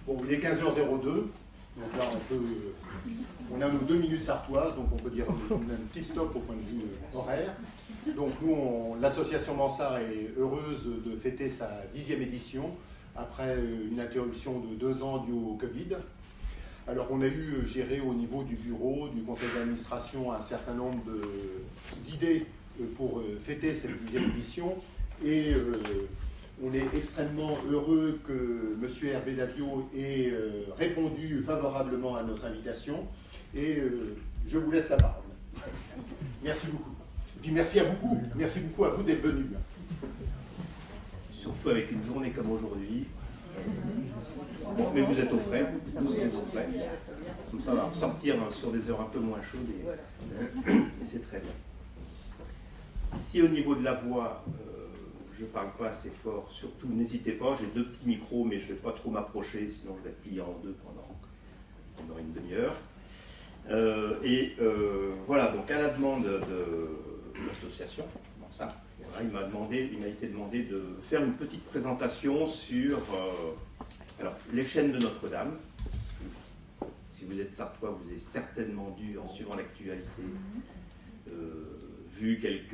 Bon, il est 15h02, donc là on a nos 2 minutes sartoises, donc on peut dire un petit stop au point de vue horaire. Donc nous, l'association Mansart est heureuse de fêter sa 10e édition, après une interruption de 2 ans due au Covid. Alors on a eu géré au niveau du bureau, du conseil d'administration, un certain nombre d'idées pour fêter cette 10e édition, et on est extrêmement heureux que M. Hervé Davio ait répondu favorablement à notre invitation, et je vous laisse la parole. Merci beaucoup. Et puis merci beaucoup à vous d'être venus. Surtout avec une journée comme aujourd'hui. Bon, mais vous êtes au frais, nous sommes au frais. Comme ça, on va sortir sur des heures un peu moins chaudes et c'est très bien. Si au niveau de la voix, je ne parle pas assez fort, surtout n'hésitez pas, j'ai 2 petits micros, mais je ne vais pas trop m'approcher, sinon je vais être plié en 2 pendant une demi-heure. Voilà, donc à la demande de l'association, Mansart, voilà, il m'a été demandé de faire une petite présentation sur alors, les chaînes de Notre-Dame. Si vous êtes sartois, vous avez certainement dû, en suivant l'actualité, vu quelques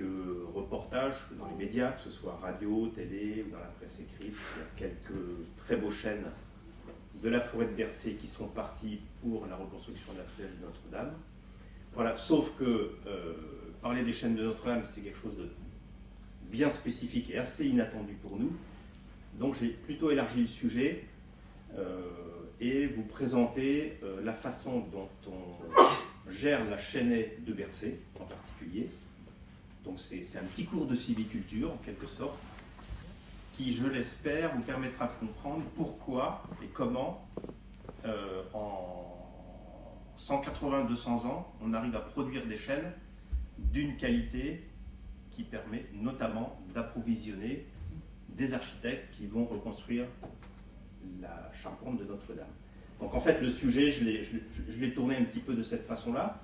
reportages dans les médias, que ce soit radio, télé ou dans la presse écrite. Il y a quelques très beaux chaînes de la forêt de Bercé qui sont partis pour la reconstruction de la flèche de Notre-Dame. Voilà, sauf que parler des chaînes de Notre-Dame, c'est quelque chose de bien spécifique et assez inattendu pour nous. Donc j'ai plutôt élargi le sujet et vous présenter la façon dont on gère la chaînaie de Bercé en particulier. Donc c'est un petit cours de sylviculture en quelque sorte, qui, je l'espère, vous permettra de comprendre pourquoi et comment, en 180-200 ans, on arrive à produire des chênes d'une qualité qui permet notamment d'approvisionner des architectes qui vont reconstruire la charpente de Notre-Dame. Donc en fait, le sujet, je l'ai tourné un petit peu de cette façon-là.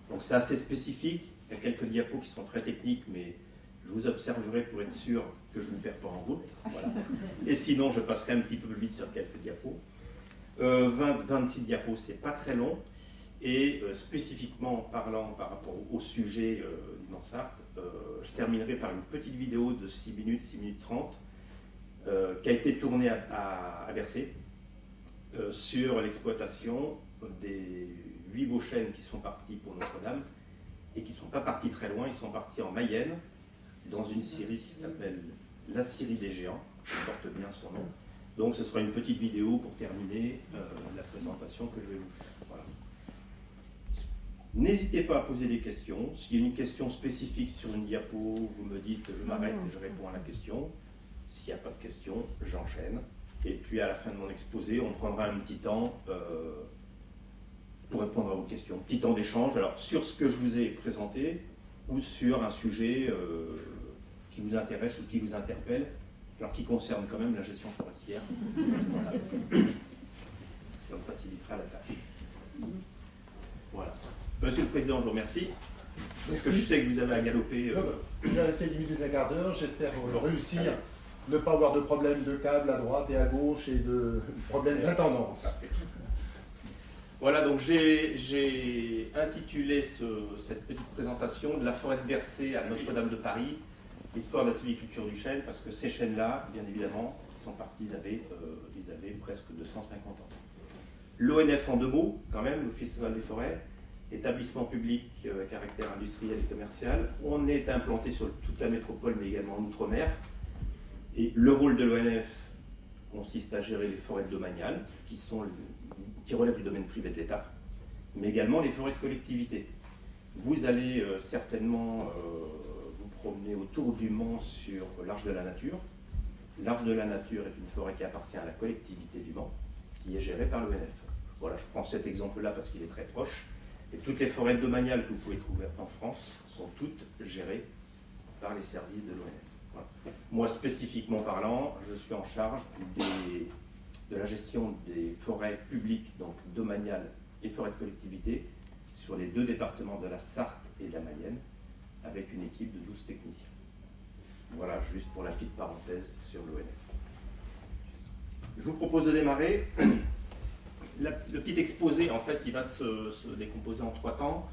Donc c'est assez spécifique, il y a quelques diapos qui sont très techniques, mais je vous observerai pour être sûr que je ne me perds pas en route. Voilà. Et sinon, je passerai un petit peu vite sur quelques diapos. 26 diapos, c'est pas très long. Et spécifiquement parlant par rapport au sujet du Mansart, je terminerai par une petite vidéo de 6 minutes 30, qui a été tournée à Bercé, sur l'exploitation des 8 beaux chênes qui sont partis pour Notre-Dame, et qui ne sont pas partis très loin, ils sont partis en Mayenne, dans une scierie qui s'appelle la scierie des géants, qui porte bien son nom. Donc ce sera une petite vidéo pour terminer la présentation que je vais vous faire. Voilà. N'hésitez pas à poser des questions. S'il y a une question spécifique sur une diapo, vous me dites, je m'arrête et je réponds à la question. S'il n'y a pas de question, j'enchaîne. Et puis à la fin de mon exposé, on prendra un petit temps pour répondre à vos questions. Petit temps d'échange, alors sur ce que je vous ai présenté, ou sur un sujet qui vous intéresse ou qui vous interpelle, alors qui concerne quand même la gestion forestière. Voilà. Ça me facilitera la tâche. Voilà. Monsieur le Président, je vous remercie. Parce que je sais que vous avez à galoper. Je vais essayer de diviser un quart d'heure, j'espère réussir, ne pas avoir de problème de câble à droite et à gauche et de problème d'intendance. Voilà, donc j'ai intitulé cette petite présentation de la forêt de Bercé à Notre-Dame de Paris, l'histoire de la sylviculture du chêne, parce que ces chênes-là, bien évidemment, ils sont partis, ils avaient presque 250 ans. L'ONF en 2 mots, quand même, l'Office national des forêts, établissement public à caractère industriel et commercial. On est implanté sur toute la métropole, mais également en Outre-mer. Et le rôle de l'ONF consiste à gérer les forêts domaniales, qui relèvent du domaine privé de l'État, mais également les forêts de collectivité. Vous allez certainement vous promener autour du Mans sur l'Arche de la Nature. L'Arche de la Nature est une forêt qui appartient à la collectivité du Mans, qui est gérée par l'ONF. Voilà, je prends cet exemple-là parce qu'il est très proche. Et toutes les forêts domaniales que vous pouvez trouver en France sont toutes gérées par les services de l'ONF. Voilà. Moi, spécifiquement parlant, je suis en charge de la gestion des forêts publiques, donc domaniales et forêts de collectivité, sur les 2 départements de la Sarthe et de la Mayenne, avec une équipe de 12 techniciens. Voilà, juste pour la petite parenthèse sur l'ONF. Je vous propose de démarrer le petit exposé, en fait, il va se décomposer en 3 temps.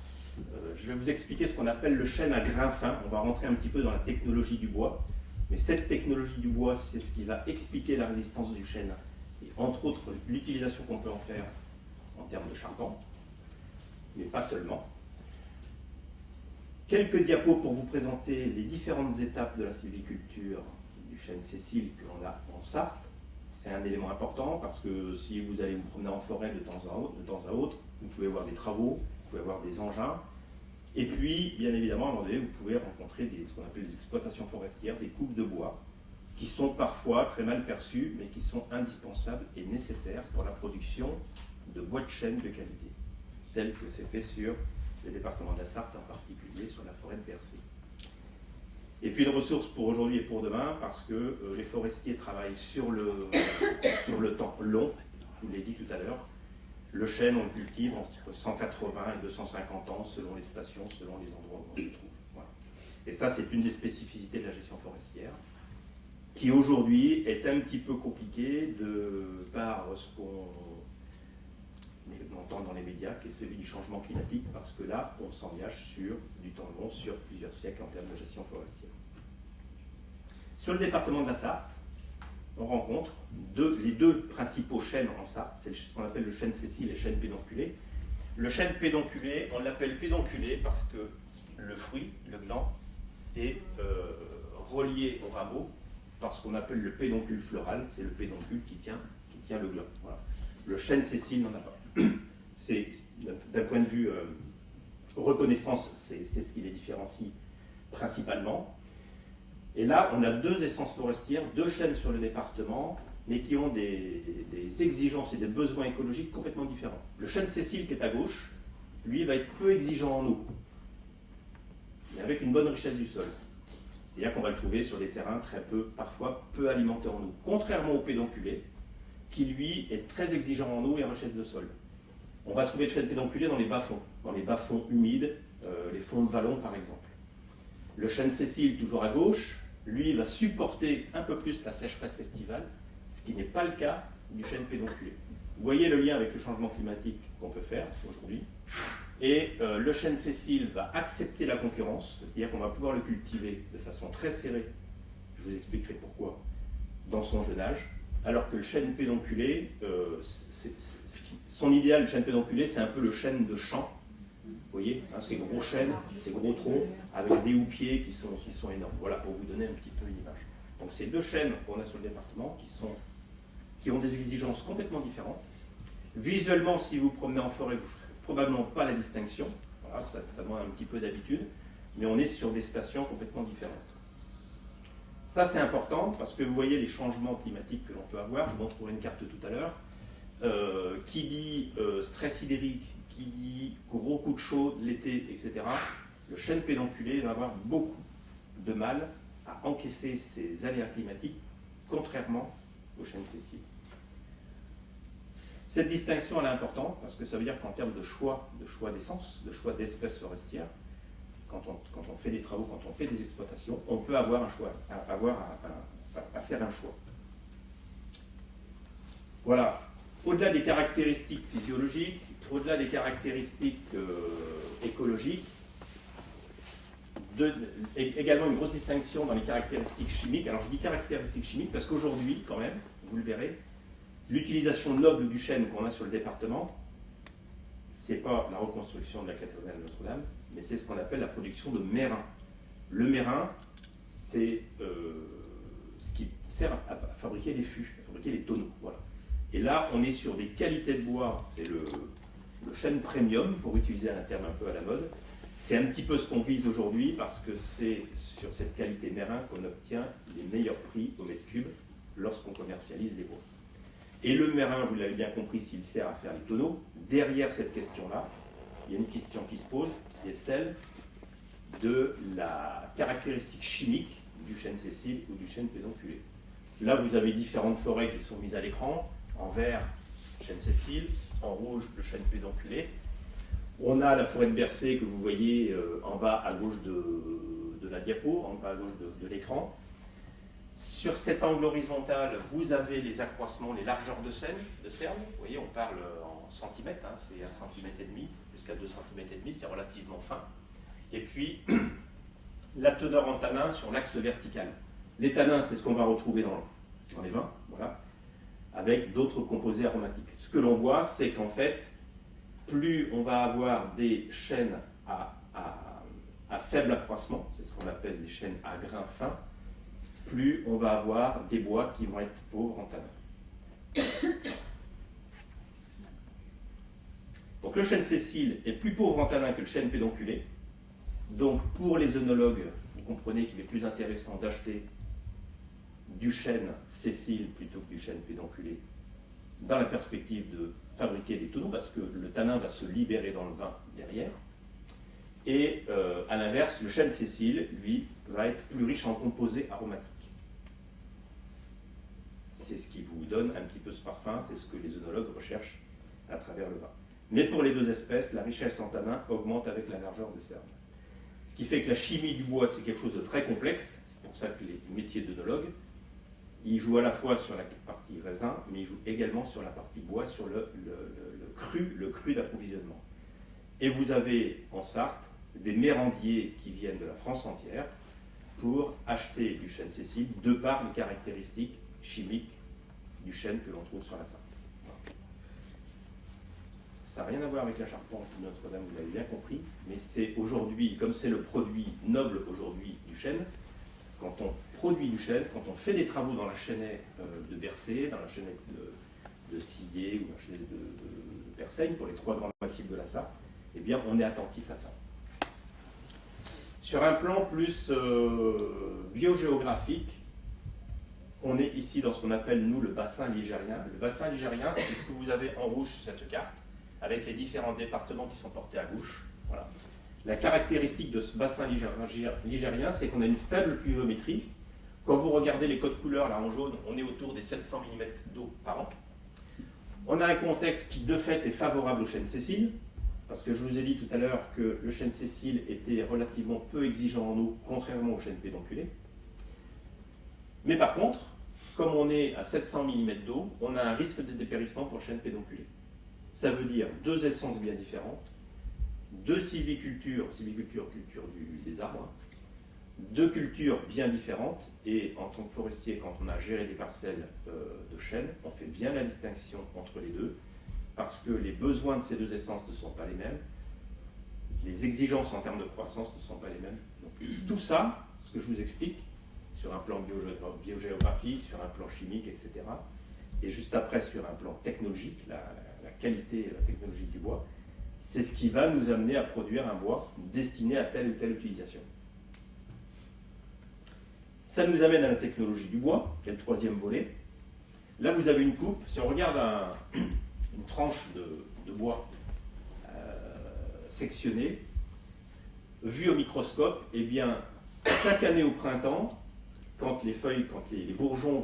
Je vais vous expliquer ce qu'on appelle le chêne à grain fin. On va rentrer un petit peu dans la technologie du bois. Mais cette technologie du bois, c'est ce qui va expliquer la résistance du chêne. Et entre autres, l'utilisation qu'on peut en faire en termes de charpente, mais pas seulement. Quelques diapos pour vous présenter les différentes étapes de la sylviculture du chêne sessile que l'on a en Sarthe. C'est un élément important parce que si vous allez vous promener en forêt de temps à autre, vous pouvez avoir des travaux, vous pouvez avoir des engins. Et puis, bien évidemment, à un moment donné, vous pouvez rencontrer ce qu'on appelle des exploitations forestières, des coupes de bois, qui sont parfois très mal perçues, mais qui sont indispensables et nécessaires pour la production de bois de chêne de qualité, tel que c'est fait sur le département de la Sarthe, en particulier sur la forêt de Bercé. Et puis une ressource pour aujourd'hui et pour demain, parce que les forestiers travaillent sur le temps long, je vous l'ai dit tout à l'heure. Le chêne, on le cultive entre 180 et 250 ans, selon les stations, selon les endroits où on le trouve. Voilà. Et ça, c'est une des spécificités de la gestion forestière, qui aujourd'hui est un petit peu compliquée par ce qu'on entend dans les médias, qui est celui du changement climatique, parce que là, on s'engage sur du temps long, sur plusieurs siècles en termes de gestion forestière. Sur le département de la Sarthe, on rencontre les deux principaux chênes en Sarthe, c'est ce qu'on appelle le chêne sessile et le chêne pédonculé. Le chêne pédonculé, on l'appelle pédonculé parce que le fruit, le gland, est relié au rameau par ce qu'on appelle le pédoncule floral, c'est le pédoncule qui tient le gland. Voilà. Le chêne sessile n'en a pas. C'est, d'un point de vue reconnaissance, c'est ce qui les différencie principalement. Et là, on a 2 essences forestières, 2 chênes sur le département, mais qui ont des exigences et des besoins écologiques complètement différents. Le chêne sessile qui est à gauche, lui, va être peu exigeant en eau, mais avec une bonne richesse du sol. C'est-à-dire qu'on va le trouver sur des terrains parfois peu alimentés en eau. Contrairement au pédonculé, qui lui est très exigeant en eau et en richesse de sol. On va trouver le chêne pédonculé dans les bas-fonds humides, les fonds de vallons par exemple. Le chêne sessile, toujours à gauche, lui va supporter un peu plus la sécheresse estivale, ce qui n'est pas le cas du chêne pédonculé. Vous voyez le lien avec le changement climatique qu'on peut faire aujourd'hui. Et le chêne sessile va accepter la concurrence, c'est-à-dire qu'on va pouvoir le cultiver de façon très serrée, je vous expliquerai pourquoi, dans son jeune âge, alors que le chêne pédonculé, son idéal, le chêne pédonculé, c'est un peu le chêne de champ. Vous voyez, hein, ces gros chênes, ces gros troncs, avec des houppiers qui sont énormes. Voilà, pour vous donner un petit peu une image. Donc ces 2 chênes qu'on a sur le département, qui ont des exigences complètement différentes. Visuellement, si vous promenez en forêt, vous ne ferez probablement pas la distinction. Voilà, ça demande un petit peu d'habitude. Mais on est sur des stations complètement différentes. Ça, c'est important parce que vous voyez les changements climatiques que l'on peut avoir. Je vous montrerai une carte tout à l'heure. Qui dit stress hydrique, qui dit gros coup de chaud l'été, etc., le chêne pédonculé va avoir beaucoup de mal à encaisser ces aléas climatiques, contrairement au chêne sessile. Cette distinction elle est importante parce que ça veut dire qu'en termes de choix d'essence, de choix d'espèces forestières, quand on fait des travaux, quand on fait des exploitations, on peut avoir à faire un choix. Voilà. Au-delà des caractéristiques physiologiques, au-delà des caractéristiques écologiques, également une grosse distinction dans les caractéristiques chimiques. Alors je dis caractéristiques chimiques parce qu'aujourd'hui, quand même, vous le verrez, l'utilisation noble du chêne qu'on a sur le département, ce n'est pas la reconstruction de la cathédrale de Notre-Dame, mais c'est ce qu'on appelle la production de mérin. Le mérin, c'est ce qui sert à fabriquer les fûts, à fabriquer les tonneaux. Voilà. Et là, on est sur des qualités de bois, c'est le chêne premium, pour utiliser un terme un peu à la mode. C'est un petit peu ce qu'on vise aujourd'hui, parce que c'est sur cette qualité mérin qu'on obtient les meilleurs prix au mètre cube lorsqu'on commercialise les bois. Et le mérin, vous l'avez bien compris, s'il sert à faire les tonneaux, derrière cette question-là, il y a une question qui se pose, qui est celle de la caractéristique chimique du chêne sessile ou du chêne pédonculé. Là, vous avez différentes forêts qui sont mises à l'écran. En vert, chêne sessile, en rouge, le chêne pédonculé. On a la forêt de Bercé que vous voyez en bas à gauche de la diapo, en bas à gauche de l'écran. Sur cet angle horizontal, vous avez les accroissements, les largeurs de cerne. Vous voyez, on parle en centimètres, hein, c'est 1,5 cm jusqu'à 2,5 cm, c'est relativement fin. Et puis, la teneur en tanin sur l'axe vertical. Les tanins, c'est ce qu'on va retrouver dans les vins, voilà, avec d'autres composés aromatiques. Ce que l'on voit, c'est qu'en fait, plus on va avoir des chênes à faible accroissement, c'est ce qu'on appelle les chênes à grains fins, plus on va avoir des bois qui vont être pauvres en tanin. Donc le chêne sessile est plus pauvre en tanin que le chêne pédonculé. Donc pour les œnologues, vous comprenez qu'il est plus intéressant d'acheter du chêne sessile plutôt que du chêne pédonculé, dans la perspective de fabriquer des tonneaux, parce que le tanin va se libérer dans le vin derrière. Et à l'inverse, le chêne sessile, lui, va être plus riche en composés aromatiques. C'est ce qui vous donne un petit peu ce parfum, c'est ce que les œnologues recherchent à travers le vin. Mais pour les deux espèces, la richesse en tanin augmente avec la largeur des cernes. Ce qui fait que la chimie du bois, c'est quelque chose de très complexe. C'est pour ça que les métiers d'œnologue, ils jouent à la fois sur la partie raisin, mais ils jouent également sur la partie bois, sur le cru d'approvisionnement. Et vous avez en Sarthe des mérandiers qui viennent de la France entière pour acheter du chêne sessile de par les caractéristiques chimiques du chêne que l'on trouve sur la Sarthe. Ça n'a rien à voir avec la charpente de Notre-Dame, vous l'avez bien compris, mais c'est aujourd'hui, comme c'est le produit noble aujourd'hui du chêne, quand on produit du chêne, quand on fait des travaux dans la chênaie de Bercé, dans la chênaie de Sillé ou la chênaie de Persaigne, pour les trois grands massifs de la Sarthe, eh bien on est attentif à ça. Sur un plan plus biogéographique, on est ici dans ce qu'on appelle, nous, le bassin ligérien. Le bassin ligérien, c'est ce que vous avez en rouge sur cette carte, avec les différents départements qui sont portés à gauche. Voilà. La caractéristique de ce bassin ligérien, c'est qu'on a une faible pluviométrie. Quand vous regardez les codes couleurs, là en jaune, on est autour des 700 mm d'eau par an. On a un contexte qui, de fait, est favorable au chêne sessile, parce que je vous ai dit tout à l'heure que le chêne sessile était relativement peu exigeant en eau, contrairement au chêne pédonculé. Mais par contre, comme on est à 700 mm d'eau, on a un risque de dépérissement pour le chêne pédonculé. Ça veut dire deux essences bien différentes, deux sylvicultures, culture des arbres, deux cultures bien différentes, et en tant que forestier, quand on a géré des parcelles de chêne, on fait bien la distinction entre les deux, parce que les besoins de ces deux essences ne sont pas les mêmes, les exigences en termes de croissance ne sont pas les mêmes. Donc, tout ça, ce que je vous explique, sur un plan biogéographie, sur un plan chimique, etc., et juste après sur un plan technologique, la qualité et la technologie du bois, c'est ce qui va nous amener à produire un bois destiné à telle ou telle utilisation. Ça nous amène à la technologie du bois, qui est le troisième volet. Là, vous avez une coupe. Si on regarde une tranche de bois sectionnée, vue au microscope, eh bien, chaque année au printemps, quand les bourgeons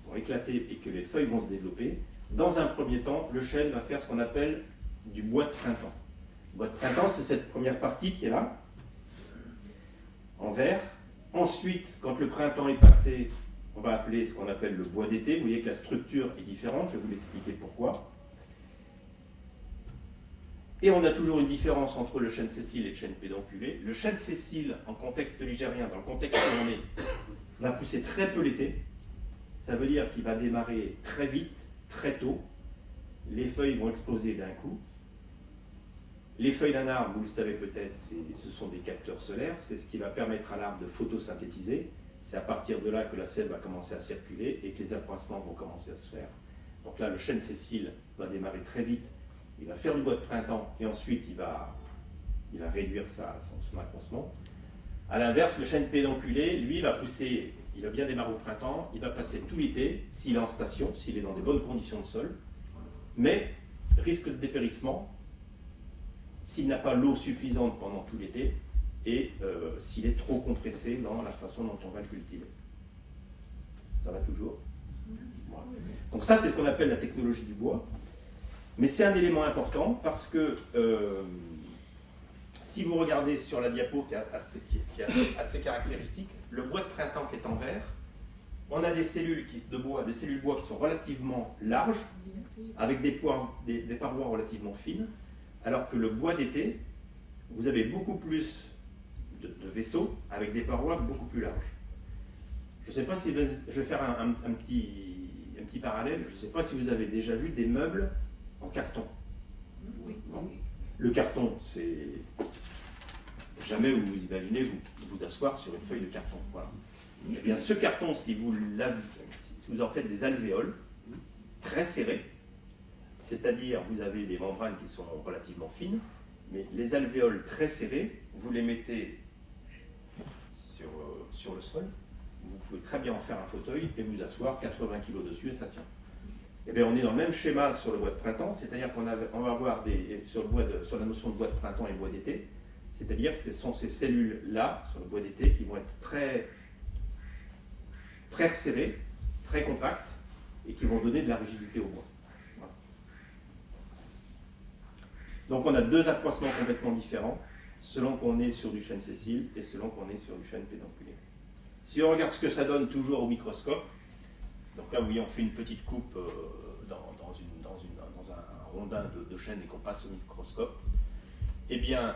vont éclater et que les feuilles vont se développer, dans un premier temps, le chêne va faire ce qu'on appelle du bois de printemps. Le bois de printemps, c'est cette première partie qui est là, en vert. Ensuite, quand le printemps est passé, on va appeler ce qu'on appelle le bois d'été. Vous voyez que la structure est différente, je vais vous l'expliquer pourquoi. Et on a toujours une différence entre le chêne sessile et le chêne pédonculé. Le chêne sessile, en contexte ligérien, dans le contexte où on est, va pousser très peu l'été. Ça veut dire qu'il va démarrer très vite, très tôt. Les feuilles vont exploser d'un coup. Les feuilles d'un arbre, vous le savez peut-être, ce sont des capteurs solaires. C'est ce qui va permettre à l'arbre de photosynthétiser. C'est à partir de là que la sève va commencer à circuler et que les accroissements vont commencer à se faire. Donc là, le chêne sessile va démarrer très vite. Il va faire du bois de printemps et ensuite il va réduire son accroissement. A l'inverse, le chêne pédonculé, lui, va pousser, il va bien démarrer au printemps, il va passer tout l'été, s'il est en station, s'il est dans des bonnes conditions de sol, mais risque de dépérissement s'il n'a pas l'eau suffisante pendant tout l'été et s'il est trop compressé dans la façon dont on va le cultiver. Ça va toujours? Voilà. Donc ça, c'est ce qu'on appelle la technologie du bois. Mais c'est un élément important parce que si vous regardez sur la diapo qui est assez caractéristique, le bois de printemps qui est en vert, On a des cellules de bois qui sont relativement larges, avec des parois relativement fines, alors que le bois d'été, vous avez beaucoup plus de vaisseaux avec des parois beaucoup plus larges. Je ne sais pas si je vais faire un petit parallèle. Je ne sais pas si vous avez déjà vu des meubles en carton. Oui. Non. Le carton, c'est jamais vous imaginez vous asseoir sur une feuille de carton. Voilà. Eh bien, ce carton, si vous en faites des alvéoles très serrés, c'est-à-dire vous avez des membranes qui sont relativement fines, mais les alvéoles très serrées, vous les mettez sur le sol. Vous pouvez très bien en faire un fauteuil et vous asseoir 80 kg dessus et ça tient. Eh bien, on est dans le même schéma sur le bois de printemps, c'est-à-dire qu'on va avoir sur la notion de bois de printemps et bois d'été, c'est-à-dire que ce sont ces cellules-là, sur le bois d'été, qui vont être très, très resserrées, très compactes, et qui vont donner de la rigidité au bois. Voilà. Donc on a deux accroissements complètement différents, selon qu'on est sur du chêne sessile et selon qu'on est sur du chêne pédonculé. Si on regarde ce que ça donne toujours au microscope, donc là, vous voyez, on fait une petite coupe dans un rondin de chêne et qu'on passe au microscope. Eh bien,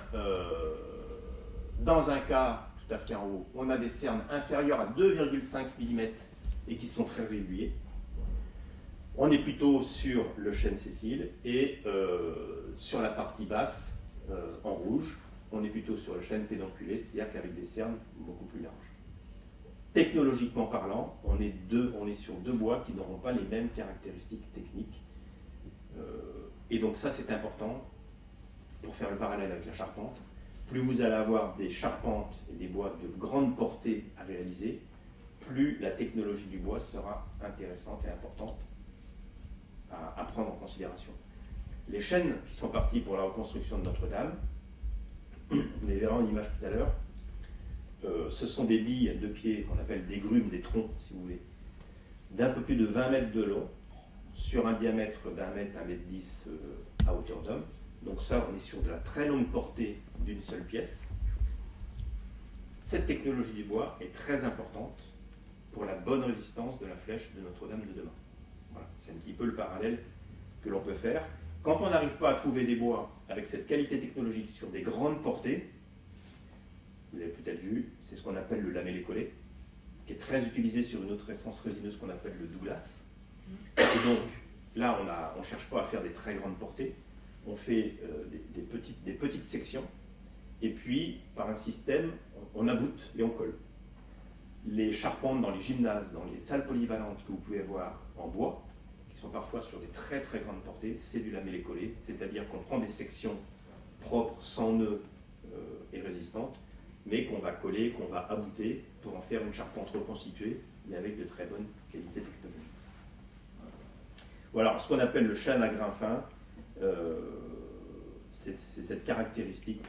dans un cas tout à fait en haut, on a des cernes inférieures à 2,5 mm et qui sont très réguliers. On est plutôt sur le chêne sessile et sur la partie basse, en rouge, on est plutôt sur le chêne pédonculé, c'est-à-dire qu'avec des cernes beaucoup plus larges. Technologiquement parlant, on est sur deux bois qui n'auront pas les mêmes caractéristiques techniques. Et donc ça, c'est important pour faire le parallèle avec la charpente. Plus vous allez avoir des charpentes et des bois de grande portée à réaliser, plus la technologie du bois sera intéressante et importante à prendre en considération. Les chênes qui sont partis pour la reconstruction de Notre-Dame, vous les verrez en image tout à l'heure, ce sont des billes de pied qu'on appelle des grumes, des troncs, si vous voulez, d'un peu plus de 20 mètres de long, sur un diamètre d'1 mètre, 1 mètre 10 à hauteur d'homme. Donc ça, on est sur de la très longue portée d'une seule pièce. Cette technologie du bois est très importante pour la bonne résistance de la flèche de Notre-Dame de demain. Voilà, c'est un petit peu le parallèle que l'on peut faire. Quand on n'arrive pas à trouver des bois avec cette qualité technologique sur des grandes portées, vous avez peut-être vu, c'est ce qu'on appelle le lamellé-collé, qui est très utilisé sur une autre essence résineuse qu'on appelle le Douglas. Et donc, là, on ne cherche pas à faire des très grandes portées, on fait des petites sections, et puis, par un système, on aboute et on colle. Les charpentes dans les gymnases, dans les salles polyvalentes que vous pouvez voir en bois, qui sont parfois sur des très très grandes portées, c'est du lamellé-collé, c'est-à-dire qu'on prend des sections propres, sans nœuds et résistantes, mais qu'on va coller, qu'on va abouter pour en faire une charpente reconstituée, mais avec de très bonnes qualités technologiques. Voilà, ce qu'on appelle le chêne à grain fin, c'est cette caractéristique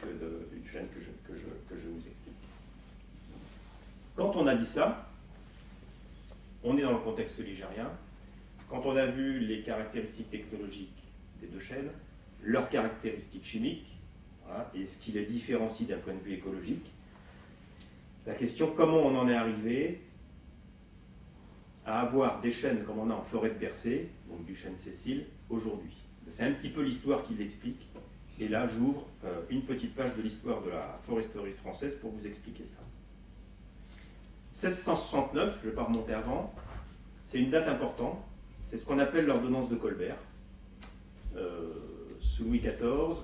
du chêne que je vous explique. Quand on a dit ça, on est dans le contexte ligérien. Quand on a vu les caractéristiques technologiques des deux chênes, leurs caractéristiques chimiques, voilà, et ce qui les différencie d'un point de vue écologique, la question, comment on en est arrivé à avoir des chênes comme on a en forêt de Bercé, donc du chêne sessile, aujourd'hui. C'est un petit peu l'histoire qui l'explique. Et là, j'ouvre une petite page de l'histoire de la foresterie française pour vous expliquer ça. 1669, je ne vais pas remonter avant, c'est une date importante. C'est ce qu'on appelle l'ordonnance de Colbert. Sous Louis XIV,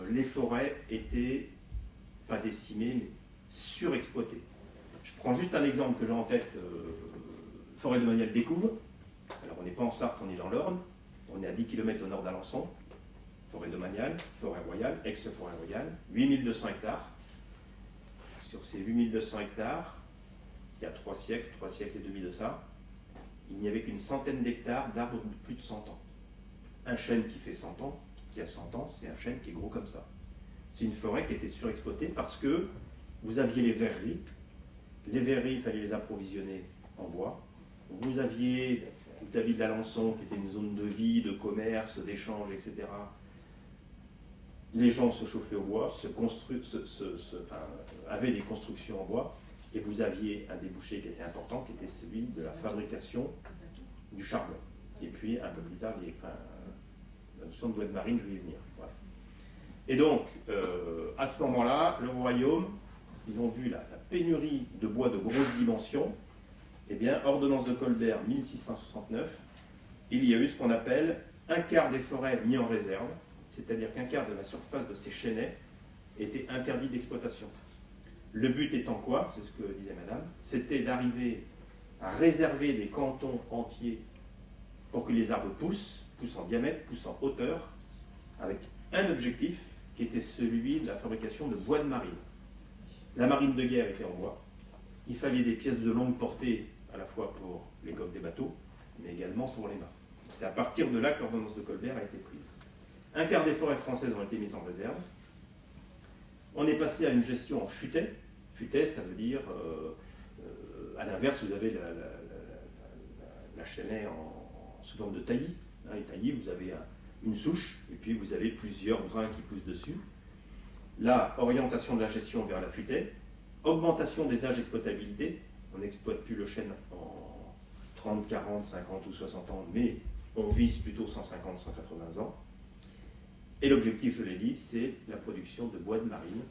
les forêts étaient pas décimées, mais surexploitées. Je prends juste un exemple que j'ai en tête, forêt de Manial-Découvre. Alors on n'est pas en Sarthe, on est dans l'Orne. On est à 10 km au nord d'Alençon. Forêt de Manial, forêt royale, ex-forêt royale, 8200 hectares. Sur ces 8200 hectares, il y a 3 siècles et demi de ça, il n'y avait qu'une centaine d'hectares d'arbres de plus de 100 ans. Un chêne qui fait 100 ans, qui a 100 ans, c'est un chêne qui est gros comme ça. C'est une forêt qui était surexploitée parce que vous aviez les verreries. Les verreries, il fallait les approvisionner en bois. Vous aviez toute la ville d'Alençon qui était une zone de vie, de commerce, d'échange, etc. Les gens se chauffaient au bois, avaient des constructions en bois. Et vous aviez un débouché qui était important, qui était celui de la fabrication du charbon. Et puis, un peu plus tard, la notion de bois de marine, je vais y venir. Voilà. Et donc, à ce moment-là, le royaume, ils ont vu la pénurie de bois de grosse dimension. Eh bien, ordonnance de Colbert 1669, il y a eu ce qu'on appelle un quart des forêts mis en réserve, c'est-à-dire qu'un quart de la surface de ces chênaies était interdit d'exploitation. Le but étant quoi, c'est ce que disait madame, c'était d'arriver à réserver des cantons entiers pour que les arbres poussent en diamètre, poussent en hauteur, avec un objectif qui était celui de la fabrication de bois de marine. La marine de guerre était en bois, il fallait des pièces de longue portée à la fois pour les coques des bateaux, mais également pour les mâts. C'est à partir de là que l'ordonnance de Colbert a été prise. Un quart des forêts françaises ont été mises en réserve. On est passé à une gestion en futaie. Futaie, ça veut dire, à l'inverse, vous avez la chênaie sous forme de taillis. Les taillis, vous avez une souche, et puis vous avez plusieurs brins qui poussent dessus. Là, orientation de la gestion vers la futaie, augmentation des âges d'exploitabilité. On n'exploite plus le chêne en 30, 40, 50 ou 60 ans, mais on vise plutôt 150, 180 ans. Et l'objectif, je l'ai dit, c'est la production de bois de marine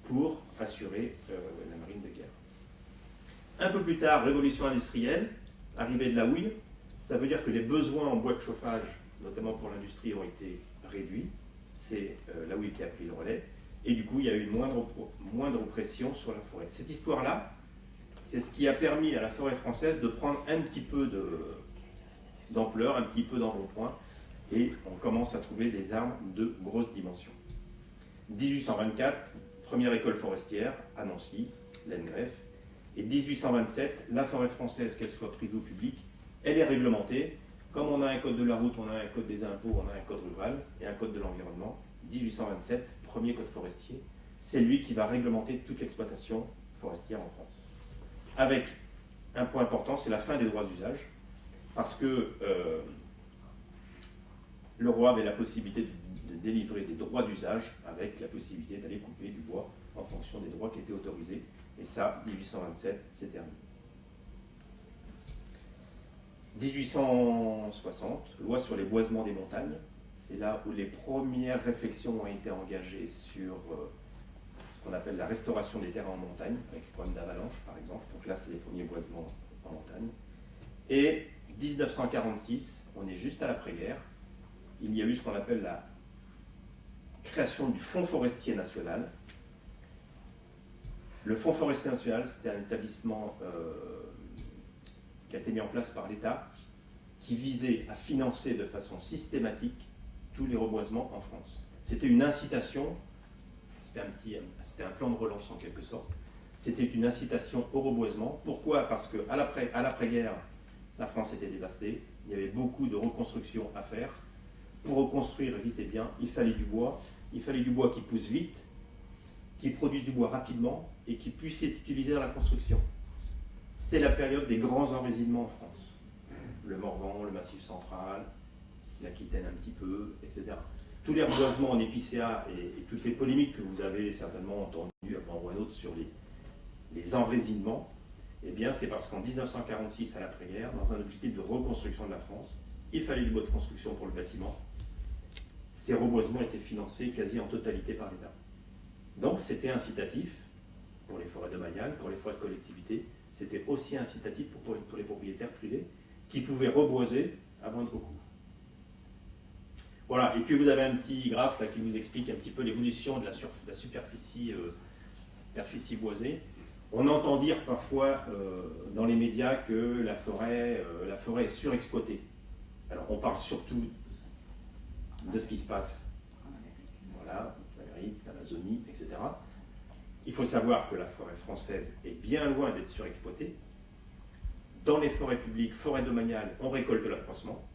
pour assurer la marine de guerre. Un peu plus tard, révolution industrielle, arrivée de la houille, ça veut dire que les besoins en bois de chauffage, notamment pour l'industrie, ont été réduits. C'est la houille qui a pris le relais. Et du coup, il y a eu une moindre pression sur la forêt. Cette histoire-là, c'est ce qui a permis à la forêt française de prendre un petit peu d'ampleur, un petit peu d'embonpoint, et on commence à trouver des arbres de grosse dimension. 1824, première école forestière à Nancy, Landgraf, et 1827, la forêt française, qu'elle soit privée ou publique, elle est réglementée. Comme on a un code de la route, on a un code des impôts, on a un code rural et un code de l'environnement. 1827, premier code forestier, c'est lui qui va réglementer toute l'exploitation forestière en France. Avec un point important, c'est la fin des droits d'usage, parce que le roi avait la possibilité de délivrer des droits d'usage avec la possibilité d'aller couper du bois en fonction des droits qui étaient autorisés. Et ça, 1827, c'est terminé. 1860, loi sur les boisements des montagnes. C'est là où les premières réflexions ont été engagées sur ce qu'on appelle la restauration des terrains en montagne, avec les problèmes d'avalanche par exemple. Donc là, c'est les premiers boisements en montagne. Et 1946, on est juste à l'après-guerre. Il y a eu ce qu'on appelle la création du Fonds forestier national. Le Fonds forestier national, c'était un établissement qui a été mis en place par l'État, qui visait à financer de façon systématique tous les reboisements en France. C'était une incitation, c'était un plan de relance en quelque sorte, c'était une incitation au reboisement. Pourquoi? Parce qu'à l'après-guerre, la France était dévastée, il y avait beaucoup de reconstruction à faire. Pour reconstruire vite et bien, il fallait du bois qui pousse vite, qui produise du bois rapidement et qui puisse être utilisé dans la construction. C'est la période des grands enracinements en France. Le Morvan, le Massif central, l'Aquitaine un petit peu, etc. Tous les reboisements en épicéa et toutes les polémiques que vous avez certainement entendues à un moment ou à un autre sur les enracinements, eh bien c'est parce qu'en 1946, à l'après-guerre, dans un objectif de reconstruction de la France, il fallait du bois de construction pour le bâtiment. Ces reboisements étaient financés quasi en totalité par l'État. Donc c'était incitatif pour les forêts domaniales, pour les forêts de collectivité, c'était aussi incitatif pour les propriétaires privés qui pouvaient reboiser à moindre coût. Voilà, et puis vous avez un petit graphe là, qui vous explique un petit peu l'évolution de la superficie boisée. On entend dire parfois dans les médias que la forêt est surexploitée. Alors on parle surtout de ce qui se passe, voilà, l'Amérique, l'Amazonie, etc. Il faut savoir que la forêt française est bien loin d'être surexploitée. Dans les forêts publiques, forêts domaniales, on récolte de l'accroissement.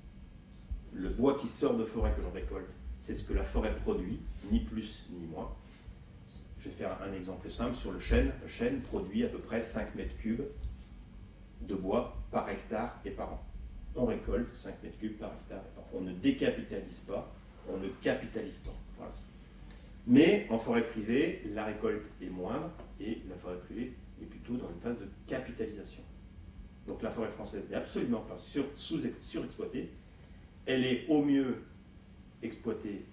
Le bois qui sort de forêt que l'on récolte, c'est ce que la forêt produit, ni plus ni moins. Je vais faire un exemple simple sur le chêne. Le chêne produit à peu près 5 mètres cubes de bois par hectare et par an. On récolte 5 mètres cubes par hectare et par an. On ne décapitalise pas, on ne capitalise pas. Voilà. Mais en forêt privée, la récolte est moindre et la forêt privée est plutôt dans une phase de capitalisation. Donc la forêt française n'est absolument pas surexploitée, elle est au mieux exploitée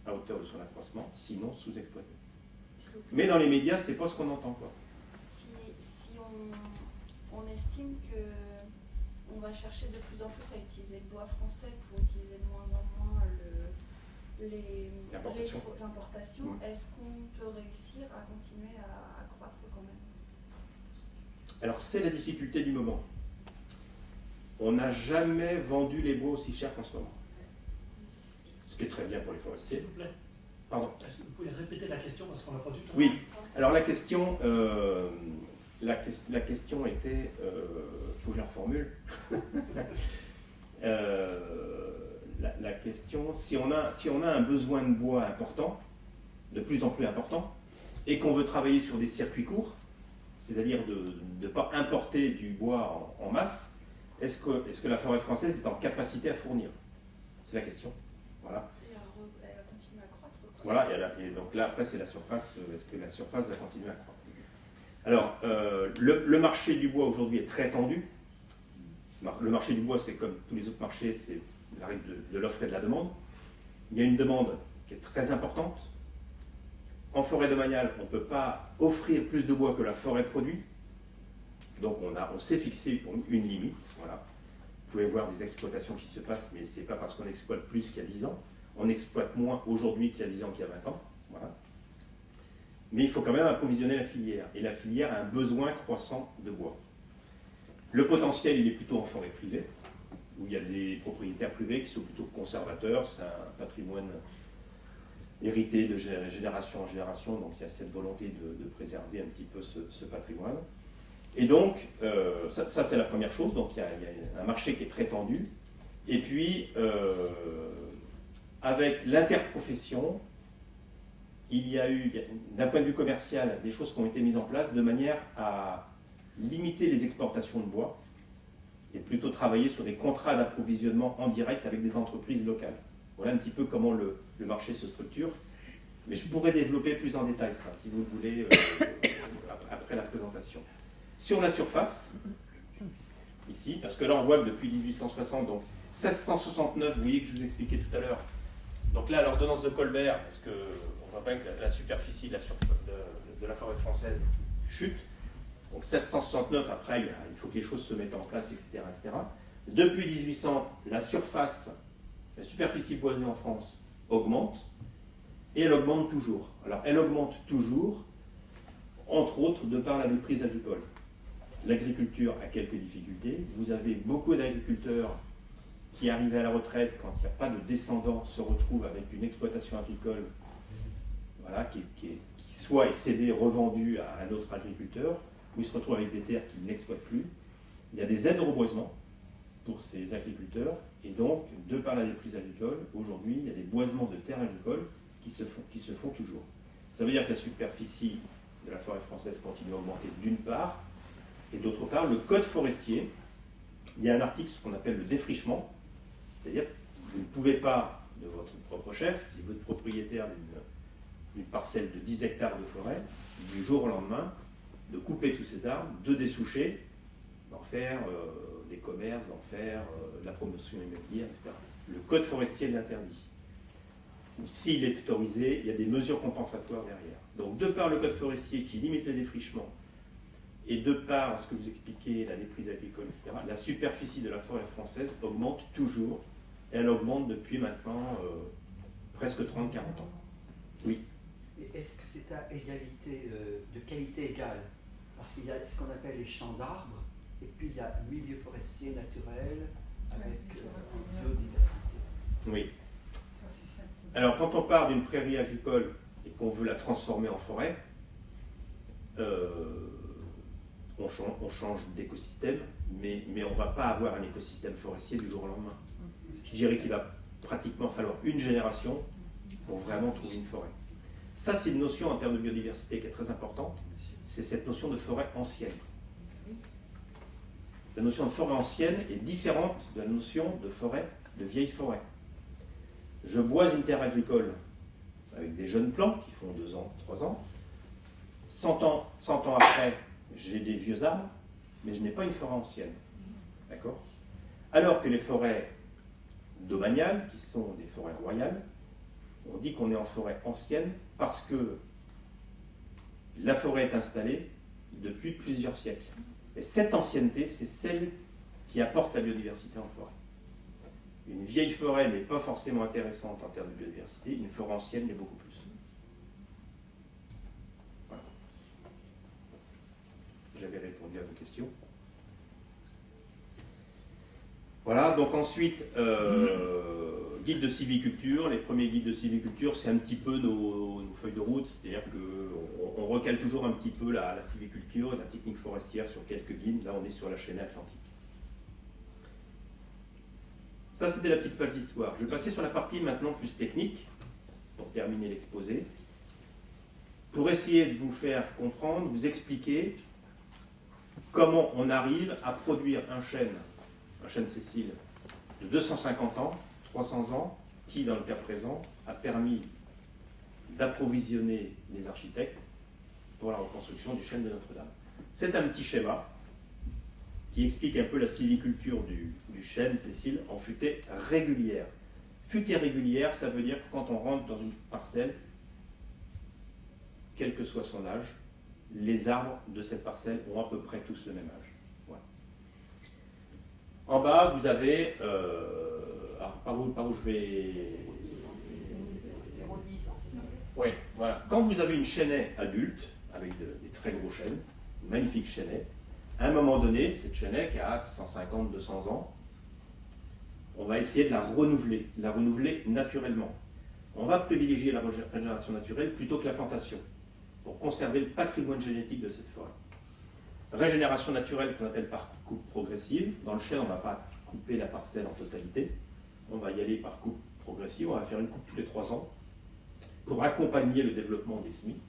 à hauteur de son accroissement, sinon sous-exploitée. Mais dans les médias, c'est pas ce qu'on entend, quoi. Si on estime qu'on va chercher de plus en plus à utiliser le bois français pour utiliser de moins en moins l'importation, est-ce qu'on peut réussir à continuer à croître quand même? Alors c'est la difficulté du moment. On n'a jamais vendu les bois aussi cher qu'en ce moment. Ce qui est très bien pour les forestiers. S'il vous plaît. Pardon. Est-ce que vous pouvez répéter la question parce qu'on n'a pas du tout. Oui. Alors la question était, faut que je la reformule. La question, si on a un besoin de bois important, de plus en plus important, et qu'on veut travailler sur des circuits courts, c'est-à-dire de ne pas importer du bois en masse, est-ce que la forêt française est en capacité à fournir? C'est la question. Voilà. Et elle va continuer à croître, quoi. Voilà, et donc là, après, c'est la surface. Est-ce que la surface va continuer à croître? Alors, le marché du bois aujourd'hui est très tendu. Le marché du bois, c'est comme tous les autres marchés, c'est la règle de l'offre et de la demande. Il y a une demande qui est très importante. En forêt domaniale, on ne peut pas offrir plus de bois que la forêt produit. Donc on s'est fixé une limite. Voilà. Vous pouvez voir des exploitations qui se passent, mais ce n'est pas parce qu'on exploite plus qu'il y a 10 ans. On exploite moins aujourd'hui qu'il y a 10 ans, qu'il y a 20 ans. Voilà. Mais il faut quand même approvisionner la filière. Et la filière a un besoin croissant de bois. Le potentiel, il est plutôt en forêt privée, où il y a des propriétaires privés qui sont plutôt conservateurs. C'est un patrimoine hérité de génération en génération, donc il y a cette volonté de préserver un petit peu ce patrimoine. Et donc, ça c'est la première chose, donc il y a un marché qui est très tendu. Et puis, avec l'interprofession, il y a eu, d'un point de vue commercial, des choses qui ont été mises en place de manière à limiter les exportations de bois et plutôt travailler sur des contrats d'approvisionnement en direct avec des entreprises locales. Voilà un petit peu comment le marché se structure. Mais je pourrais développer plus en détail ça, si vous voulez, après la présentation. Sur la surface, ici, parce que là on voit que depuis 1860, donc 1669, vous voyez que je vous expliquais tout à l'heure. Donc là, l'ordonnance de Colbert, parce qu'on voit bien que la superficie de la forêt française chute. Donc 1669, après, il faut que les choses se mettent en place, etc. etc. Depuis 1800, la superficie boisée en France augmente, et elle augmente toujours. Alors, elle augmente toujours, entre autres, de par la déprise agricole. L'agriculture a quelques difficultés. Vous avez beaucoup d'agriculteurs qui, arrivés à la retraite, quand il n'y a pas de descendants, se retrouvent avec une exploitation agricole, voilà, qui soit est cédée, revendue à un autre agriculteur, où ils se retrouvent avec des terres qu'ils n'exploitent plus. Il y a des aides au reboisement pour ces agriculteurs, et donc, de par la déprise agricole, aujourd'hui, il y a des boisements de terres agricoles qui se font toujours. Ça veut dire que la superficie de la forêt française continue à augmenter d'une part, et d'autre part, le code forestier, il y a un article, ce qu'on appelle le défrichement, c'est-à-dire que vous ne pouvez pas, de votre propre chef, si vous êtes propriétaire d'une parcelle de 10 hectares de forêt, du jour au lendemain, de couper tous ces arbres, de dessoucher, d'en faire des commerces, d'en faire de la promotion immobilière, etc. Le code forestier l'interdit. Ou s'il est autorisé, il y a des mesures compensatoires derrière. Donc, de par le code forestier qui limite le défrichement, et de par ce que je vous expliquais, la déprise agricole, etc., la superficie de la forêt française augmente toujours, et elle augmente depuis maintenant presque 30-40 ans. Oui. Et est-ce que c'est à égalité, de qualité égale? Parce qu'il y a ce qu'on appelle les champs d'arbres, et puis il y a le milieu forestier naturel avec biodiversité. Oui. Alors, quand on part d'une prairie agricole et qu'on veut la transformer en forêt, on change d'écosystème, mais on ne va pas avoir un écosystème forestier du jour au lendemain. Je dirais qu'il va pratiquement falloir une génération pour vraiment trouver une forêt. Ça, c'est une notion en termes de biodiversité qui est très importante, c'est cette notion de forêt ancienne. La notion de forêt ancienne est différente de la notion de forêt, de vieille forêt. Je boise une terre agricole avec des jeunes plants qui font 2 ans, 3 ans. 100 ans après, j'ai des vieux arbres, mais je n'ai pas une forêt ancienne. D'accord? Alors que les forêts domaniales, qui sont des forêts royales, on dit qu'on est en forêt ancienne parce que la forêt est installée depuis plusieurs siècles. Et cette ancienneté, c'est celle qui apporte la biodiversité en forêt. Une vieille forêt n'est pas forcément intéressante en termes de biodiversité, une forêt ancienne l'est beaucoup plus. Voilà. J'avais répondu à vos questions. Voilà, donc ensuite, guide de sylviculture. Les premiers guides de sylviculture, c'est un petit peu nos feuilles de route, c'est-à-dire qu'on recale toujours un petit peu la sylviculture et la technique forestière sur quelques guides. Là, on est sur la chaîne atlantique. Ça, c'était la petite page d'histoire. Je vais passer sur la partie maintenant plus technique, pour terminer l'exposé, pour essayer de vous faire comprendre, vous expliquer comment on arrive à produire un chêne Cécile de 250 ans, 300 ans, qui, dans le cas présent, a permis d'approvisionner les architectes pour la reconstruction du chêne de Notre-Dame. C'est un petit schéma qui explique un peu la sylviculture du chêne Cécile en futaies régulières. Futaies régulières, ça veut dire que quand on rentre dans une parcelle, quel que soit son âge, les arbres de cette parcelle ont à peu près tous le même âge. Voilà. En bas, vous avez... par où je vais... Oui, voilà. Quand vous avez une chênaie adulte, avec des très gros chênes, magnifiques chênaies, à un moment donné, cette chênaie qui a 150-200 ans, on va essayer de la renouveler naturellement. On va privilégier la régénération naturelle plutôt que la plantation, pour conserver le patrimoine génétique de cette forêt. Régénération naturelle qu'on appelle par coupe progressive. Dans le chêne, on ne va pas couper la parcelle en totalité. On va y aller par coupe progressive. On va faire une coupe tous les 3 ans pour accompagner le développement des semis.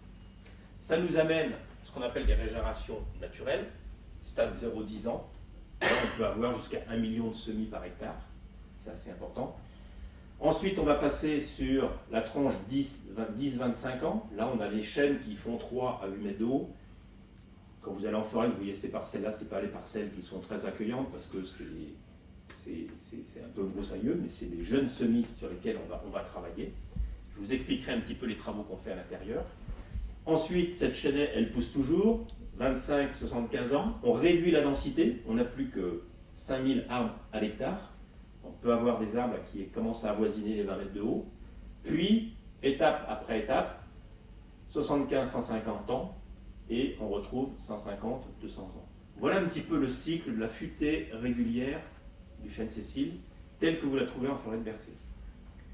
Ça nous amène à ce qu'on appelle des régénérations naturelles. Stade 0-10 ans. Là, on peut avoir jusqu'à 1 million de semis par hectare. C'est assez important. Ensuite, on va passer sur la tranche 10-25 ans. Là, on a des chênes qui font 3 à 8 mètres de haut. Quand vous allez en forêt, vous voyez ces parcelles-là, ce n'est pas les parcelles qui sont très accueillantes parce que c'est un peu broussailleux, mais c'est des jeunes semis sur lesquels on va travailler. Je vous expliquerai un petit peu les travaux qu'on fait à l'intérieur. Ensuite, cette chênaie, elle pousse toujours, 25-75 ans. On réduit la densité, on n'a plus que 5000 arbres à l'hectare. On peut avoir des arbres qui commencent à avoisiner les 20 mètres de haut. Puis, étape après étape, 75-150 ans, et on retrouve 150-200 ans. Voilà un petit peu le cycle de la futée régulière du chêne Cécile, tel que vous la trouvez en forêt de Bercé.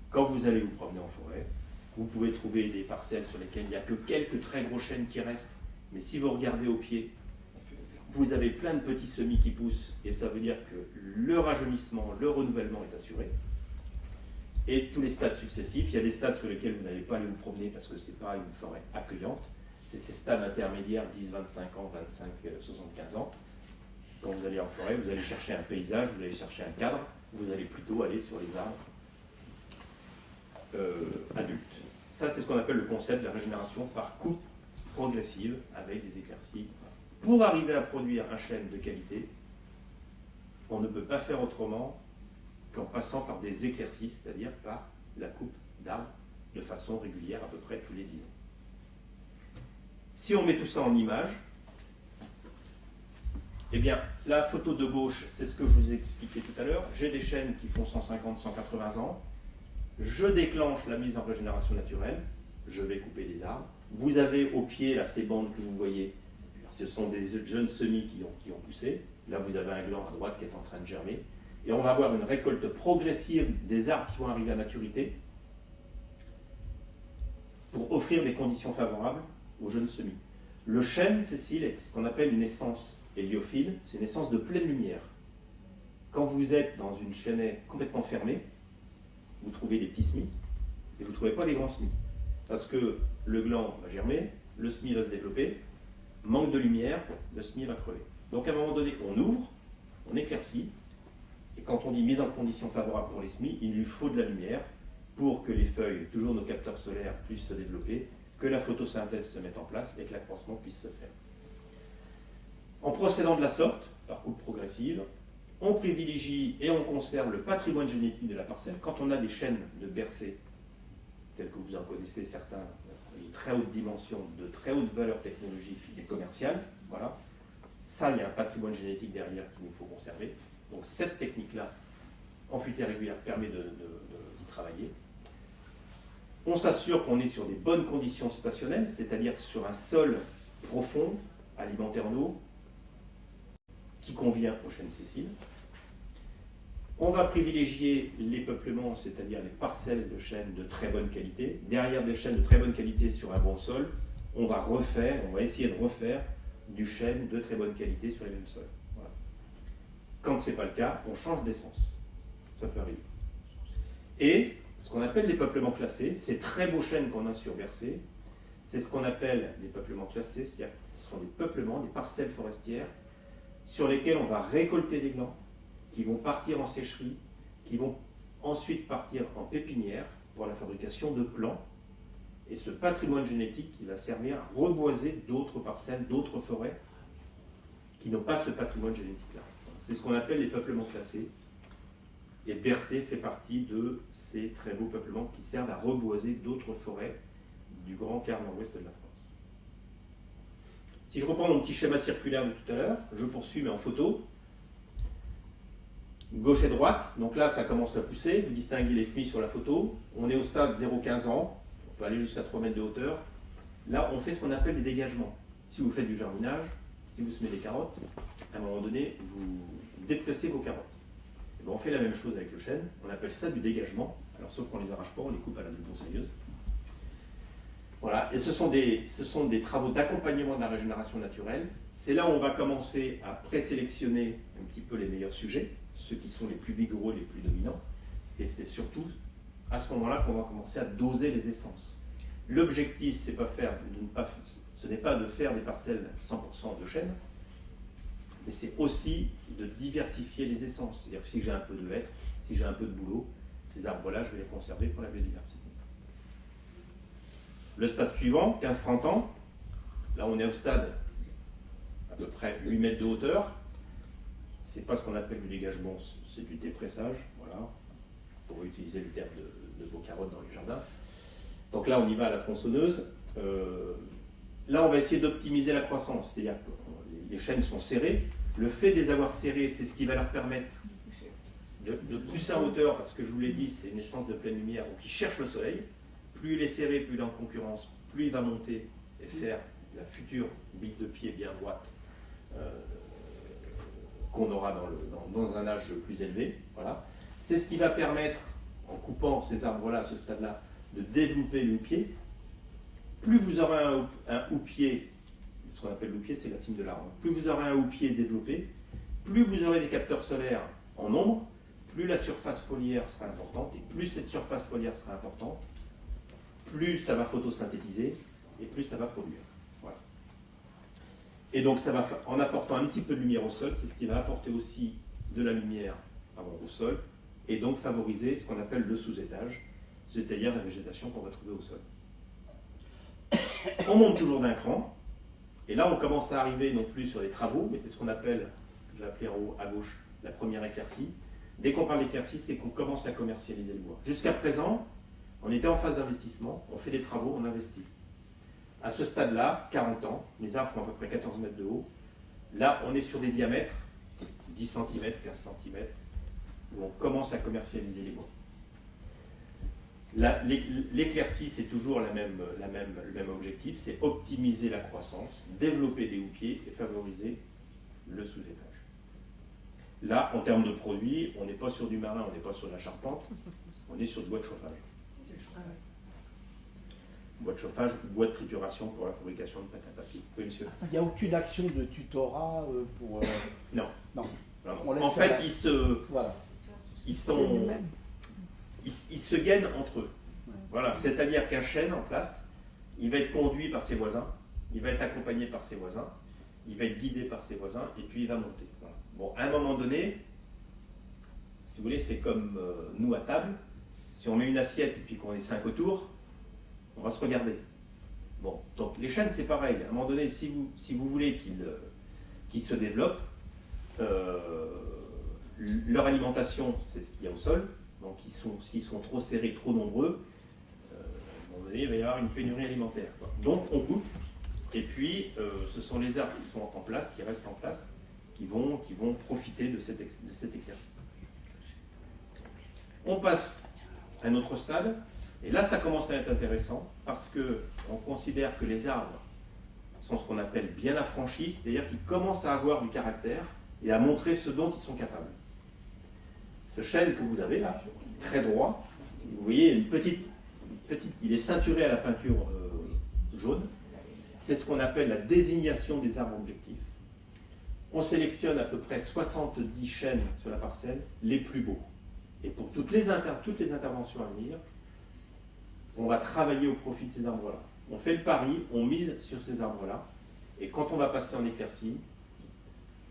Quand vous allez vous promener en forêt, vous pouvez trouver des parcelles sur lesquelles il n'y a que quelques très gros chênes qui restent, mais si vous regardez au pied, vous avez plein de petits semis qui poussent, et ça veut dire que le rajeunissement, le renouvellement est assuré. Et tous les stades successifs, il y a des stades sur lesquels vous n'allez pas aller vous promener parce que ce n'est pas une forêt accueillante. C'est ces stades intermédiaires, 10-25 ans, 25-75 ans. Quand vous allez en forêt, vous allez chercher un paysage, vous allez chercher un cadre, vous allez plutôt aller sur les arbres adultes. Ça, c'est ce qu'on appelle le concept de la régénération par coupe progressive avec des éclaircies. Pour arriver à produire un chêne de qualité, on ne peut pas faire autrement qu'en passant par des éclaircies, c'est-à-dire par la coupe d'arbres de façon régulière, à peu près tous les 10 ans. Si on met tout ça en image, eh bien, la photo de gauche, c'est ce que je vous ai expliqué tout à l'heure. J'ai des chênes qui font 150-180 ans. Je déclenche la mise en régénération naturelle. Je vais couper des arbres. Vous avez au pied, là, ces bandes que vous voyez, ce sont des jeunes semis qui ont poussé. Là, vous avez un gland à droite qui est en train de germer. Et on va avoir une récolte progressive des arbres qui vont arriver à maturité pour offrir des conditions favorables aux jeunes semis. Le chêne, Cécile, est ce qu'on appelle une essence héliophile, c'est une essence de pleine lumière. Quand vous êtes dans une chênaie complètement fermée, vous trouvez des petits semis et vous ne trouvez pas les grands semis. Parce que le gland va germer, le semis va se développer, manque de lumière, le semis va crever. Donc à un moment donné, on ouvre, on éclaircit, et quand on dit mise en condition favorable pour les semis, il lui faut de la lumière pour que les feuilles, toujours nos capteurs solaires, puissent se développer, que la photosynthèse se mette en place et que l'accroissement puisse se faire. En procédant de la sorte, par coupe progressive, on privilégie et on conserve le patrimoine génétique de la parcelle. Quand on a des chênes de Bercé, tels que vous en connaissez certains, de très haute dimension, de très haute valeur technologique et commerciale, voilà, ça, il y a un patrimoine génétique derrière qu'il nous faut conserver. Donc cette technique-là, en futaie régulière, permet d'y travailler. On s'assure qu'on est sur des bonnes conditions stationnelles, c'est-à-dire sur un sol profond, alimenté en eau, qui convient aux chênes sessiles. On va privilégier les peuplements, c'est-à-dire les parcelles de chênes de très bonne qualité. Derrière des chênes de très bonne qualité sur un bon sol, on va essayer de refaire du chêne de très bonne qualité sur les mêmes sols. Voilà. Quand ce n'est pas le cas, on change d'essence. Ça peut arriver. Et ce qu'on appelle les peuplements classés, ces très beaux chênes qu'on a sur Bercé, c'est ce qu'on appelle des peuplements classés, c'est-à-dire que ce sont des peuplements, des parcelles forestières sur lesquelles on va récolter des glands, qui vont partir en sécherie, qui vont ensuite partir en pépinière pour la fabrication de plants. Et ce patrimoine génétique qui va servir à reboiser d'autres parcelles, d'autres forêts qui n'ont pas ce patrimoine génétique-là. C'est ce qu'on appelle les peuplements classés. Et Bercé fait partie de ces très beaux peuplements qui servent à reboiser d'autres forêts du grand quart nord-ouest de la France. Si je reprends mon petit schéma circulaire de tout à l'heure, je poursuis mais en photo. Gauche et droite, donc là ça commence à pousser, vous distinguez les semis sur la photo. On est au stade 0,15 ans, on peut aller jusqu'à 3 mètres de hauteur. Là on fait ce qu'on appelle des dégagements. Si vous faites du jardinage, si vous semez des carottes, à un moment donné vous dépressez vos carottes. Et bien, on fait la même chose avec le chêne, on appelle ça du dégagement, alors sauf qu'on ne les arrache pas, on les coupe à la débroussailleuse. Voilà, et ce sont des travaux d'accompagnement de la régénération naturelle. C'est là où on va commencer à présélectionner un petit peu les meilleurs sujets, ceux qui sont les plus vigoureux, les plus dominants. Et c'est surtout à ce moment-là qu'on va commencer à doser les essences. L'objectif, ce n'est pas de faire des parcelles 100% de chêne, mais c'est aussi de diversifier les essences. C'est-à-dire que si j'ai un peu de hêtre, si j'ai un peu de bouleau, ces arbres-là, je vais les conserver pour la biodiversité. Le stade suivant, 15-30 ans, là on est au stade à peu près 8 mètres de hauteur. C'est pas ce qu'on appelle du dégagement, c'est du dépressage, voilà, pour utiliser le terme de vos carottes dans les jardins. Donc là on y va à la tronçonneuse. Là on va essayer d'optimiser la croissance, c'est-à-dire que les chênes sont serrés. Le fait de les avoir serrés, c'est ce qui va leur permettre de pousser en hauteur, parce que je vous l'ai dit, c'est une essence de pleine lumière, donc ils cherchent le soleil. Plus il est serré, plus il est en concurrence, plus il va monter et faire la future bille de pied bien droite qu'on aura dans un âge plus élevé. Voilà. C'est ce qui va permettre, en coupant ces arbres-là à ce stade-là, de développer le houppier. Plus vous aurez un houppier, ce qu'on appelle houppier, c'est la cime de l'arbre, plus vous aurez un houppier développé, plus vous aurez des capteurs solaires en nombre, plus la surface foliaire sera importante, et plus cette surface foliaire sera importante, plus ça va photosynthétiser, et plus ça va produire. Voilà. Et donc ça va, en apportant un petit peu de lumière au sol, c'est ce qui va apporter aussi de la lumière au sol, et donc favoriser ce qu'on appelle le sous-étage, c'est-à-dire la végétation qu'on va trouver au sol. On monte toujours d'un cran, et là on commence à arriver non plus sur les travaux, mais c'est ce qu'on appelle, je l'ai appelé en haut à gauche, la première éclaircie. Dès qu'on parle d'éclaircie, c'est qu'on commence à commercialiser le bois. Jusqu'à présent, on était en phase d'investissement, on fait des travaux, on investit. À ce stade-là, 40 ans, les arbres font à peu près 14 mètres de haut. Là, on est sur des diamètres, 10 cm, 15 cm, où on commence à commercialiser les bois. L'éclaircie, c'est toujours le même objectif, c'est optimiser la croissance, développer des houppiers et favoriser le sous-étage. Là, en termes de produits, on n'est pas sur du marin, on n'est pas sur de la charpente, on est sur du bois de chauffage. Bois de chauffage ou bois de trituration pour la fabrication de pâte à papier. Oui, monsieur. Il n'y a aucune action de tutorat pour... Non. Non. Alors, en fait, ils se gagnent entre eux. Ouais. Voilà. C'est-à-dire qu'un chêne en place, il va être conduit par ses voisins, il va être accompagné par ses voisins, il va être guidé par ses voisins, et puis il va monter. Voilà. Bon, à un moment donné, si vous voulez, c'est comme nous à table. Si on met une assiette et puis qu'on est 5 autour, on va se regarder. Bon, donc les chênes, c'est pareil. À un moment donné, si vous voulez qui se développent. Leur alimentation, c'est ce qu'il y a au sol. Donc s'ils sont trop serrés, trop nombreux, à un moment donné, il va y avoir une pénurie alimentaire, quoi. Donc on coupe, et puis ce sont les arbres qui sont en place, qui restent en place, qui vont profiter de cette éclaircie. On passe à un autre stade, et là ça commence à être intéressant, parce qu'on considère que les arbres sont ce qu'on appelle bien affranchis, c'est-à-dire qu'ils commencent à avoir du caractère et à montrer ce dont ils sont capables. Ce chêne que vous avez là, très droit, vous voyez une petite, il est ceinturé à la peinture jaune, c'est ce qu'on appelle la désignation des arbres objectifs. On sélectionne à peu près 70 chênes sur la parcelle, les plus beaux. Et pour toutes les interventions à venir, on va travailler au profit de ces arbres-là. On fait le pari, on mise sur ces arbres-là, et quand on va passer en éclaircie,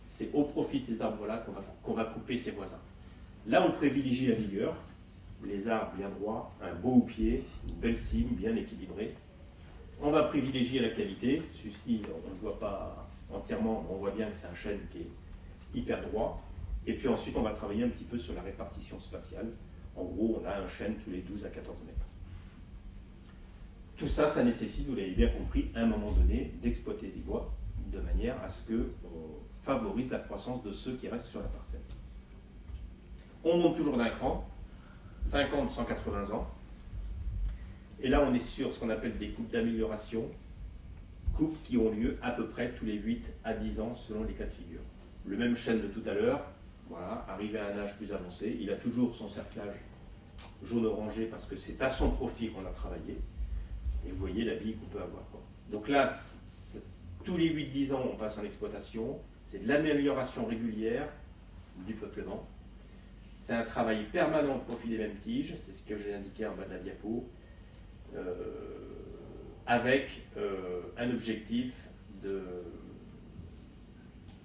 c'est au profit de ces arbres-là qu'on va couper ses voisins. Là, on privilégie la vigueur, les arbres bien droits, un beau pied, une belle cime bien équilibrée. On va privilégier la qualité. Celui-ci, on ne le voit pas entièrement, mais on voit bien que c'est un chêne qui est hyper droit. Et puis ensuite, on va travailler un petit peu sur la répartition spatiale. En gros, on a un chêne tous les 12 à 14 mètres. Tout ça, ça nécessite, vous l'avez bien compris, à un moment donné, d'exploiter des bois de manière à ce qu'on favorise la croissance de ceux qui restent sur la parcelle. On monte toujours d'un cran, 50-180 ans. Et là, on est sur ce qu'on appelle des coupes d'amélioration, coupes qui ont lieu à peu près tous les 8 à 10 ans selon les cas de figure. Le même chêne de tout à l'heure, voilà, arrivé à un âge plus avancé, il a toujours son cerclage jaune-orangé parce que c'est à son profit qu'on a travaillé. Et vous voyez la bille qu'on peut avoir, quoi. Donc là, tous les 8-10 ans, on passe en exploitation. C'est de l'amélioration régulière du peuplement. C'est un travail permanent au profit des mêmes tiges, c'est ce que j'ai indiqué en bas de la diapo, avec un objectif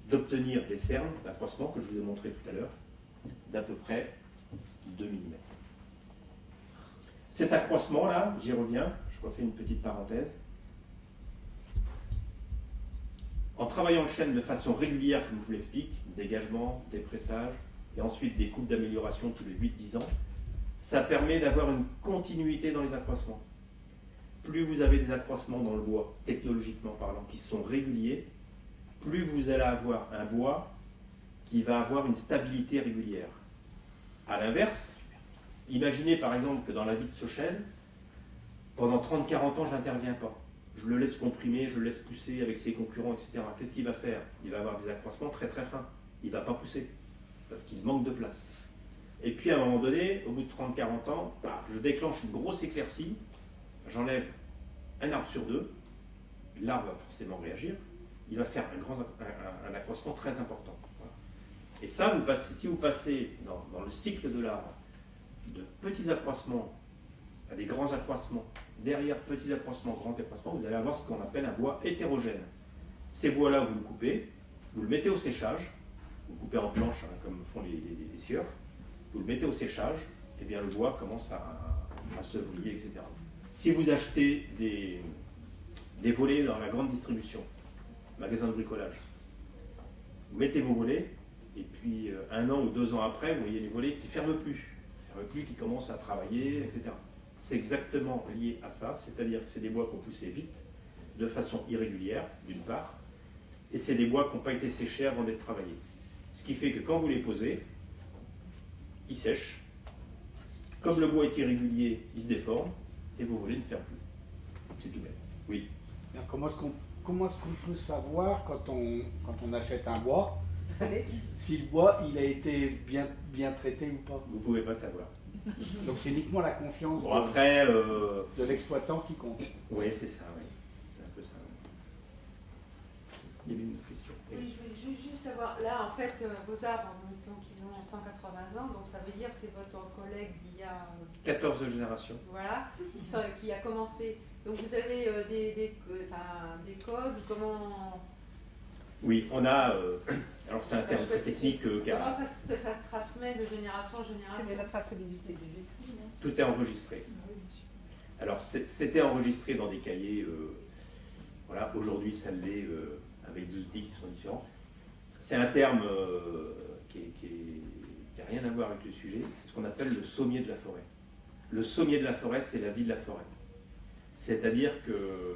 d'obtenir des cernes d'accroissement que je vous ai montré tout à l'heure, d'à peu près 2 mm. Cet accroissement-là, j'y reviens, je refais une petite parenthèse. En travaillant le chêne de façon régulière, comme je vous l'explique, dégagement, dépressage, et ensuite des coupes d'amélioration tous les 8-10 ans, ça permet d'avoir une continuité dans les accroissements. Plus vous avez des accroissements dans le bois, technologiquement parlant, qui sont réguliers, plus vous allez avoir un bois qui va avoir une stabilité régulière. A l'inverse, imaginez par exemple que dans la vie de ce chêne, pendant 30-40 ans, je n'interviens pas. Je le laisse comprimer, je le laisse pousser avec ses concurrents, etc. Qu'est-ce qu'il va faire? Il va avoir des accroissements très très fins. Il ne va pas pousser, parce qu'il manque de place. Et puis à un moment donné, au bout de 30-40 ans, je déclenche une grosse éclaircie, j'enlève un arbre sur 2, l'arbre va forcément réagir, il va faire un accroissement très important. Voilà. Et ça, si vous passez dans le cycle de l'arbre, de petits accroissements à des grands accroissements, derrière petits accroissements, grands accroissements, vous allez avoir ce qu'on appelle un bois hétérogène. Ces bois-là, vous le coupez, vous le mettez au séchage, vous le coupez en planches, hein, comme font les scieurs, vous le mettez au séchage, et bien le bois commence à se vriller, etc. Si vous achetez des volets dans la grande distribution, magasin de bricolage, vous mettez vos volets, et puis 1 an ou 2 ans après, vous voyez les volets qui ne ferment plus, qui commencent à travailler, etc. C'est exactement lié à ça, c'est-à-dire que c'est des bois qui ont poussé vite, de façon irrégulière, d'une part, et c'est des bois qui n'ont pas été séchés avant d'être travaillés. Ce qui fait que quand vous les posez, ils sèchent. Comme le bois est irrégulier, il se déforme, et vos volets ne ferment plus. C'est tout bête. Oui. Alors, comment est-ce qu'on peut savoir quand on achète un bois si le bois il a été bien traité ou pas? Vous ne pouvez pas savoir. Donc c'est uniquement la confiance Bon, après, de l'exploitant qui compte. Oui, c'est ça, oui. C'est un peu ça. Oui. Il y avait une question. Oui, je veux juste savoir, là en fait, vos arbres, mettons qu'ils ont 180 ans, donc ça veut dire que c'est votre collègue d'il y a 14 générations. Voilà, qui a commencé. Donc vous avez des codes, comment... Oui, on a... alors c'est un terme très technique car comment ça se transmet de génération en génération? C'est la traçabilité des écrits. tout est enregistré. Alors c'était enregistré dans des cahiers, voilà, aujourd'hui ça l'est avec des outils qui sont différents. c'est un terme qui n'a rien à voir avec le sujet, c'est ce qu'on appelle le sommier de la forêt. Le sommier de la forêt, c'est la vie de la forêt. C'est-à-dire que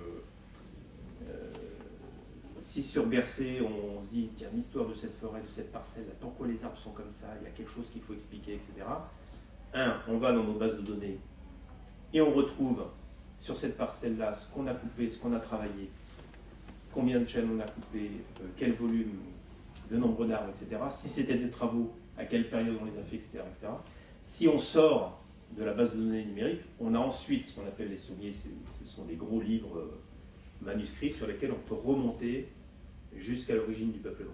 si sur Bercé, on se dit, tiens, l'histoire de cette forêt, de cette parcelle, pourquoi les arbres sont comme ça, il y a quelque chose qu'il faut expliquer, etc. On va dans nos bases de données et on retrouve sur cette parcelle-là ce qu'on a coupé, ce qu'on a travaillé, combien de chênes on a coupé, quel volume, le nombre d'arbres, etc. Si c'était des travaux, à quelle période on les a fait, etc., etc. Si on sort de la base de données numérique, on a ensuite ce qu'on appelle les sommiers, ce sont des gros livres manuscrits sur lesquels on peut remonter jusqu'à l'origine du peuplement.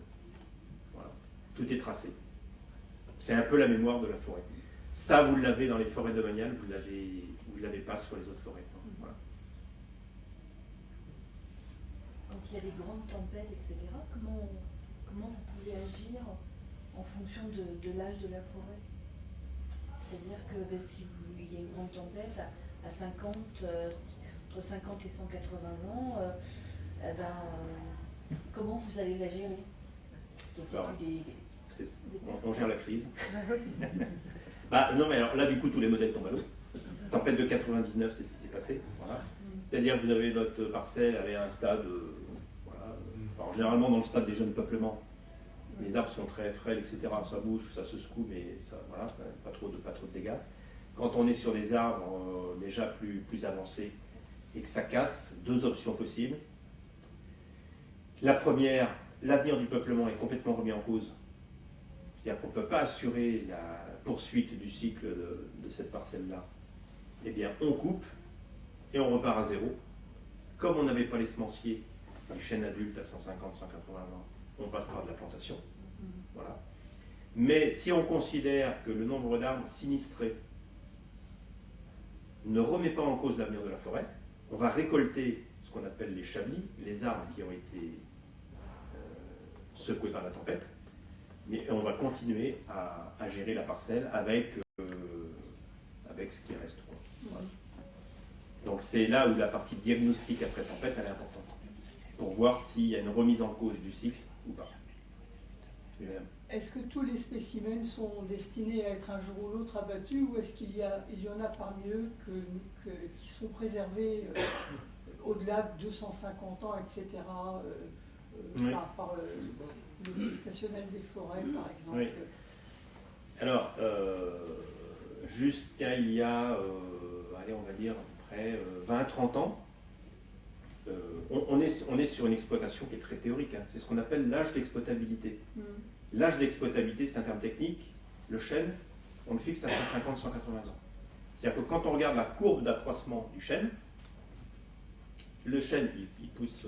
Voilà. Tout est tracé. C'est un peu la mémoire de la forêt. Ça, vous l'avez dans les forêts domaniales, vous ne l'avez pas sur les autres forêts. Voilà. Quand il y a des grandes tempêtes, etc., comment vous pouvez agir en fonction de l'âge de la forêt? C'est-à-dire que si il y a une grande tempête à 50, entre 50 et 180 ans, comment vous allez la gérer? On gère la crise. Non, mais alors là, du coup, tous les modèles tombent à l'eau. Tempête de 99, c'est ce qui s'est passé. Voilà. C'est-à-dire que vous avez votre parcelle avec un stade, voilà. Alors, généralement, dans le stade des jeunes peuplements, les arbres sont très frêles, etc. Ça bouge, ça se secoue, mais ça, voilà, ça, pas trop de dégâts. Quand on est sur des arbres déjà plus avancés et que ça casse, deux options possibles. La première, l'avenir du peuplement est complètement remis en cause. C'est-à-dire qu'on ne peut pas assurer la poursuite du cycle de cette parcelle-là. Eh bien, on coupe et on repart à zéro. Comme on n'avait pas les semenciers, les chênes adultes à 150, 180 ans, on passera de la plantation. Voilà. Mais si on considère que le nombre d'arbres sinistrés ne remet pas en cause l'avenir de la forêt, on va récolter ce qu'on appelle les chablis, les arbres qui ont été secoués par la tempête, mais on va continuer à gérer la parcelle avec ce qui reste. Voilà. Donc c'est là où la partie diagnostic après tempête elle est importante, pour voir s'il y a une remise en cause du cycle ou pas. Est-ce que tous les spécimens sont destinés à être un jour ou l'autre abattus, ou est-ce qu'il y en a parmi eux qui sont préservés au-delà de 250 ans, etc., par l'Office national des forêts, par exemple? Oui. Alors, jusqu'à il y a, on va dire, à peu près 20-30 ans, on est sur une exploitation qui est très théorique. C'est ce qu'on appelle l'âge d'exploitabilité. L'âge d'exploitabilité, c'est un terme technique. Le chêne, on le fixe à 150-180 ans. C'est-à-dire que quand on regarde la courbe d'accroissement du chêne, le chêne, il pousse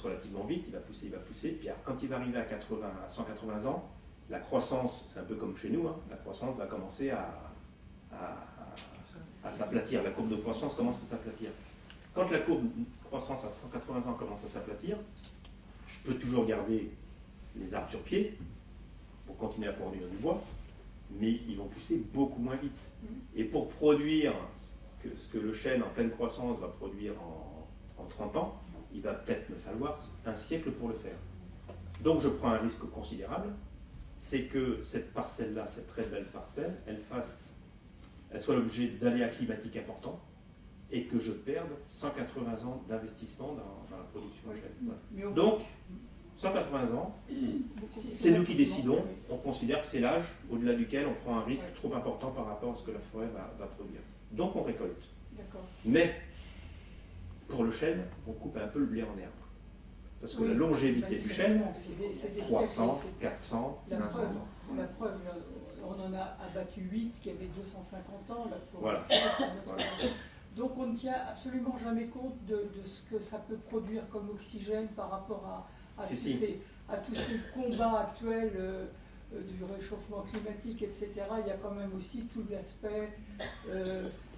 relativement vite, il va pousser, puis quand il va arriver à 180 ans, la croissance, c'est un peu comme chez nous, la croissance va commencer à s'aplatir. La courbe de croissance commence à s'aplatir. Quand la courbe de croissance à 180 ans commence à s'aplatir, je peux toujours garder les arbres sur pied pour continuer à produire du bois, mais ils vont pousser beaucoup moins vite. Et pour produire ce que le chêne en pleine croissance va produire en 30 ans, il va peut-être me falloir un siècle pour le faire. Donc je prends un risque considérable, c'est que cette parcelle-là, cette très belle parcelle, elle soit l'objet d'aléas climatiques importants et que je perde 180 ans d'investissement dans la production de chêne. Voilà. Donc, 180 ans, c'est nous qui décidons, on considère que c'est l'âge au-delà duquel on prend un risque trop important par rapport à ce que la forêt va produire. Donc on récolte. Mais pour le chêne, on coupe un peu le blé en herbe. Parce que la longévité du chêne, 300, 400, 500 ans. La preuve, on en a abattu 8 qui avaient 250 ans. Là, pour voilà. Voilà. Donc on ne tient absolument jamais compte de ce que ça peut produire comme oxygène par rapport à tous ces combats actuels du réchauffement climatique, etc. Il y a quand même aussi tout l'aspect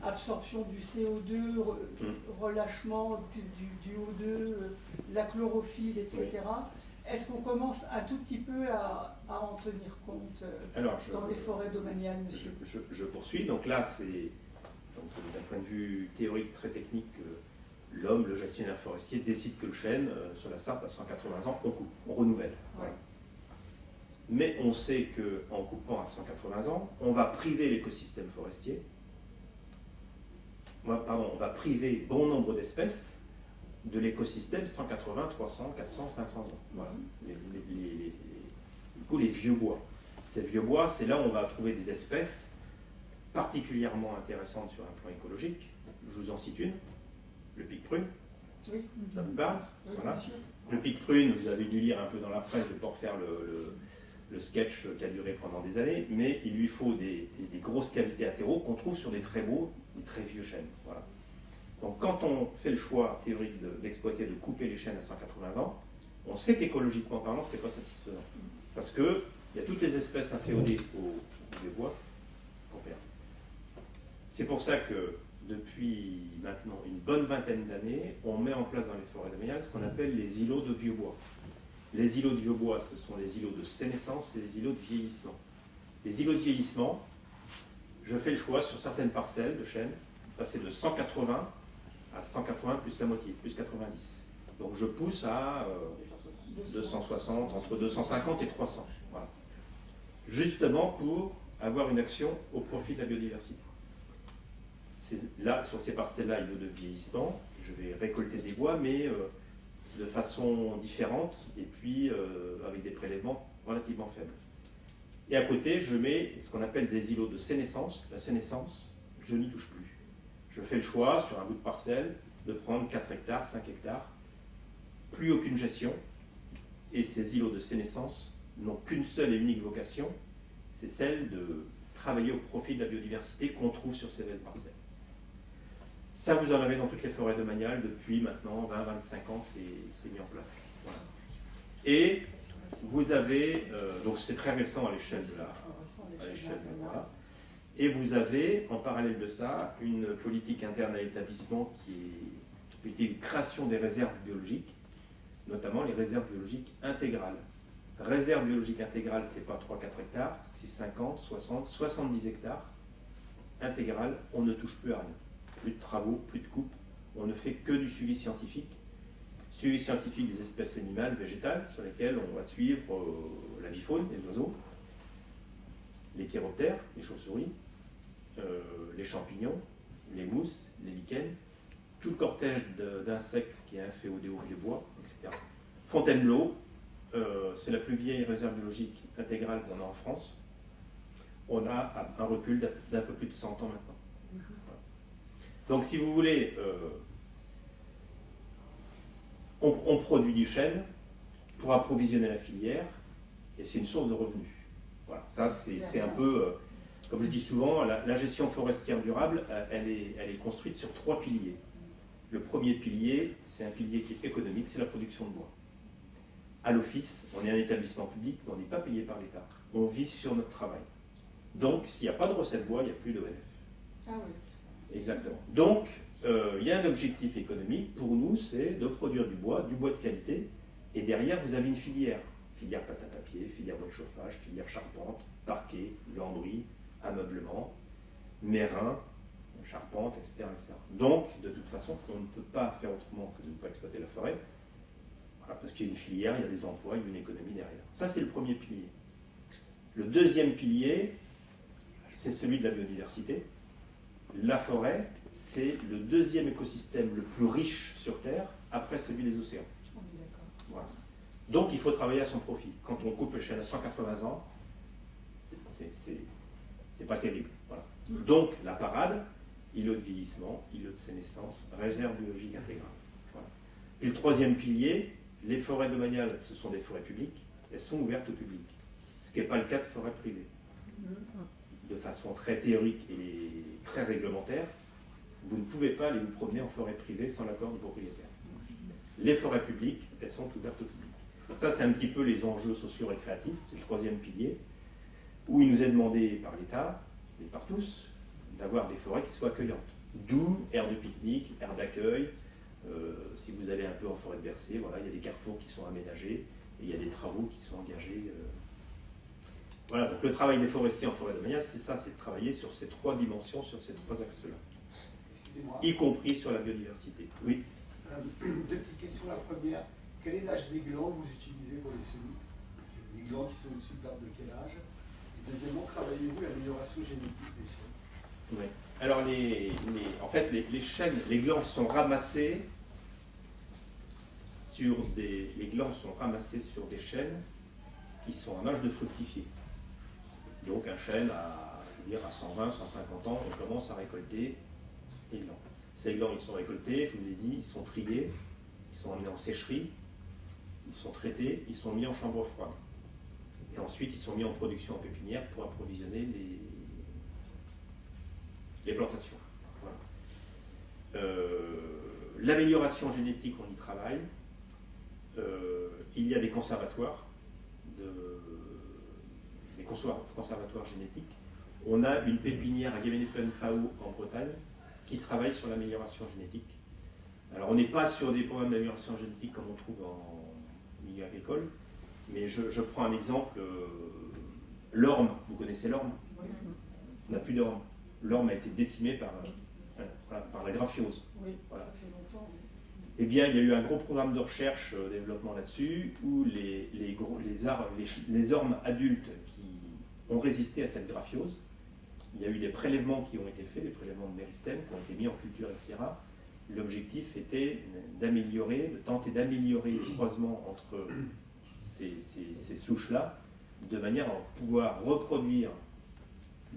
absorption du CO2, relâchement du O2, la chlorophylle, etc. Oui. Est-ce qu'on commence un tout petit peu à en tenir compte dans les forêts domaniales, monsieur? Je poursuis. Donc là, c'est d'un point de vue théorique très technique, l'homme, le gestionnaire forestier, décide que le chêne, sur la Sarthe, à 180 ans, on coupe, on renouvelle. Ouais. Voilà. mais on sait qu'en coupant à 180 ans, on va priver l'écosystème forestier, on va priver bon nombre d'espèces de l'écosystème 180, 300, 400, 500 ans. Voilà. Du coup, les vieux bois. Ces vieux bois, c'est là où on va trouver des espèces particulièrement intéressantes sur un plan écologique. Je vous en cite une, le pic-prune. Oui. Ça vous parle? Oui, Voilà. bien sûr. Le pic-prune, vous avez dû lire un peu dans la presse, je ne vais pas refaire le sketch qui a duré pendant des années, mais il lui faut des grosses cavités attéraux qu'on trouve sur des très beaux, des très vieux chênes. Voilà. Donc quand on fait le choix théorique d'exploiter, de couper les chênes à 180 ans, on sait qu'écologiquement parlant, ce n'est pas satisfaisant. Parce qu'il y a toutes les espèces inféodées au vieux bois qu'on perd. C'est pour ça que depuis maintenant une bonne vingtaine d'années, on met en place dans les forêts domaniales ce qu'on appelle les îlots de vieux bois. Les îlots de vieux bois, ce sont les îlots de sénescence et les îlots de vieillissement. Les îlots de vieillissement, je fais le choix sur certaines parcelles de chênes, passer de 180 à 180 plus la moitié, plus 90. Donc je pousse à 260, entre 250 et 300. Voilà. Justement pour avoir une action au profit de la biodiversité. Là, sur ces parcelles-là, îlots de vieillissement, je vais récolter des bois, mais de façon différente, et puis avec des prélèvements relativement faibles. Et à côté, je mets ce qu'on appelle des îlots de sénescence. La sénescence, je n'y touche plus. Je fais le choix, sur un bout de parcelle, de prendre 4 hectares, 5 hectares, plus aucune gestion, et ces îlots de sénescence n'ont qu'une seule et unique vocation, c'est celle de travailler au profit de la biodiversité qu'on trouve sur ces belles parcelles. Ça, vous en avez dans toutes les forêts domaniales depuis maintenant 20-25 ans, c'est mis en place. Voilà. Et vous avez, donc c'est très récent à l'échelle de voilà. Et vous avez, en parallèle de ça, une politique interne à l'établissement qui est une création des réserves biologiques, notamment les réserves biologiques intégrales. Réserve biologique intégrale, c'est pas 3-4 hectares, c'est 50, 60, 70 hectares. Intégrale, on ne touche plus à rien. Plus de travaux, plus de coupes, on ne fait que du suivi scientifique. Suivi scientifique des espèces animales, végétales, sur lesquelles on va suivre la bifaune, les oiseaux, les chiroptères, les chauves-souris, les champignons, les mousses, les lichens, tout le cortège d'insectes qui est inféodé au vieux bois, etc. Fontainebleau, c'est la plus vieille réserve biologique intégrale qu'on a en France. On a un recul d'un peu plus de 100 ans maintenant. Voilà. Donc si vous voulez, on produit du chêne pour approvisionner la filière, et c'est une source de revenus. Voilà. Ça, c'est un peu, comme je dis souvent, la gestion forestière durable, elle est construite sur 3 piliers. Le premier pilier, c'est un pilier qui est économique, c'est la production de bois. À l'office, on est un établissement public, mais on n'est pas payé par l'État. On vit sur notre travail. Donc, s'il n'y a pas de recette bois, il n'y a plus d'ONF. Ah oui. Exactement. Donc, il y a un objectif économique. Pour nous, c'est de produire du bois de qualité. Et derrière, vous avez une filière. Filière pâte à papier, filière bois de chauffage, filière charpente, parquet, lambris, ameublement, mérin, charpente, etc., etc. Donc, de toute façon, on ne peut pas faire autrement que de ne pas exploiter la forêt. Voilà, parce qu'il y a une filière, il y a des emplois, il y a une économie derrière. Ça, c'est le premier pilier. Le deuxième pilier, c'est celui de la biodiversité. La forêt, c'est le deuxième écosystème le plus riche sur Terre, après celui des océans. On est d'accord. Voilà. Donc, il faut travailler à son profit. Quand on coupe le chêne à 180 ans, c'est pas terrible. Voilà. Donc, la parade, îlot de vieillissement, îlot de sénescence, réserve biologique intégrale. Voilà. Et le troisième pilier, les forêts domaniales, ce sont des forêts publiques, elles sont ouvertes au public. Ce qui n'est pas le cas de forêts privées. De façon très théorique et très réglementaire, vous ne pouvez pas aller vous promener en forêt privée sans l'accord du propriétaire. Les forêts publiques, elles sont ouvertes au public. Ça, c'est un petit peu les enjeux socio-récréatifs, c'est le troisième pilier, où il nous est demandé par l'État, et par tous, d'avoir des forêts qui soient accueillantes. D'où aires de pique-nique, aires d'accueil. Si vous allez un peu en forêt de Bercé, voilà, il y a des carrefours qui sont aménagés, et il y a des travaux qui sont engagés. Voilà, donc le travail des forestiers en forêt domaniale, c'est ça, c'est de travailler sur ces 3 dimensions, sur ces 3 axes-là. Excusez-moi. Y compris sur la biodiversité. Oui. 2 petites questions. La première, quel est l'âge des glands que vous utilisez pour les semis? Les glands qui sont au-dessus de l'arbre de quel âge? Et deuxièmement, travaillez-vous l'amélioration génétique des chênes? Oui. Alors, en fait, les chênes, les glands sont ramassés les glands sont ramassés sur des chênes qui sont en âge de fructifier. Donc, un chêne à 120, 150 ans, on commence à récolter les glands. Ces glands, ils sont récoltés, je vous l'ai dit, ils sont triés, ils sont amenés en sécherie, ils sont traités, ils sont mis en chambre froide. Et ensuite, ils sont mis en production en pépinière pour approvisionner les plantations. Voilà. L'amélioration génétique, on y travaille. Il y a des conservatoires, conservatoires génétiques. On a une pépinière à Gemenepenfao en Bretagne qui travaille sur l'amélioration génétique. Alors, on n'est pas sur des programmes d'amélioration génétique comme on trouve en milieu agricole, mais je prends un exemple. L'orme, vous connaissez l'orme? Oui. On n'a plus d'orme. L'orme a été décimé par la graphiose. Oui, voilà. Ça fait longtemps. Eh bien, il y a eu un gros programme de recherche, développement là-dessus, où les ormes adultes qui ont résisté à cette graphiose, il y a eu des prélèvements qui ont été faits, des prélèvements de méristèmes qui ont été mis en culture, etc. L'objectif était de tenter d'améliorer le croisement entre ces souches-là, de manière à pouvoir reproduire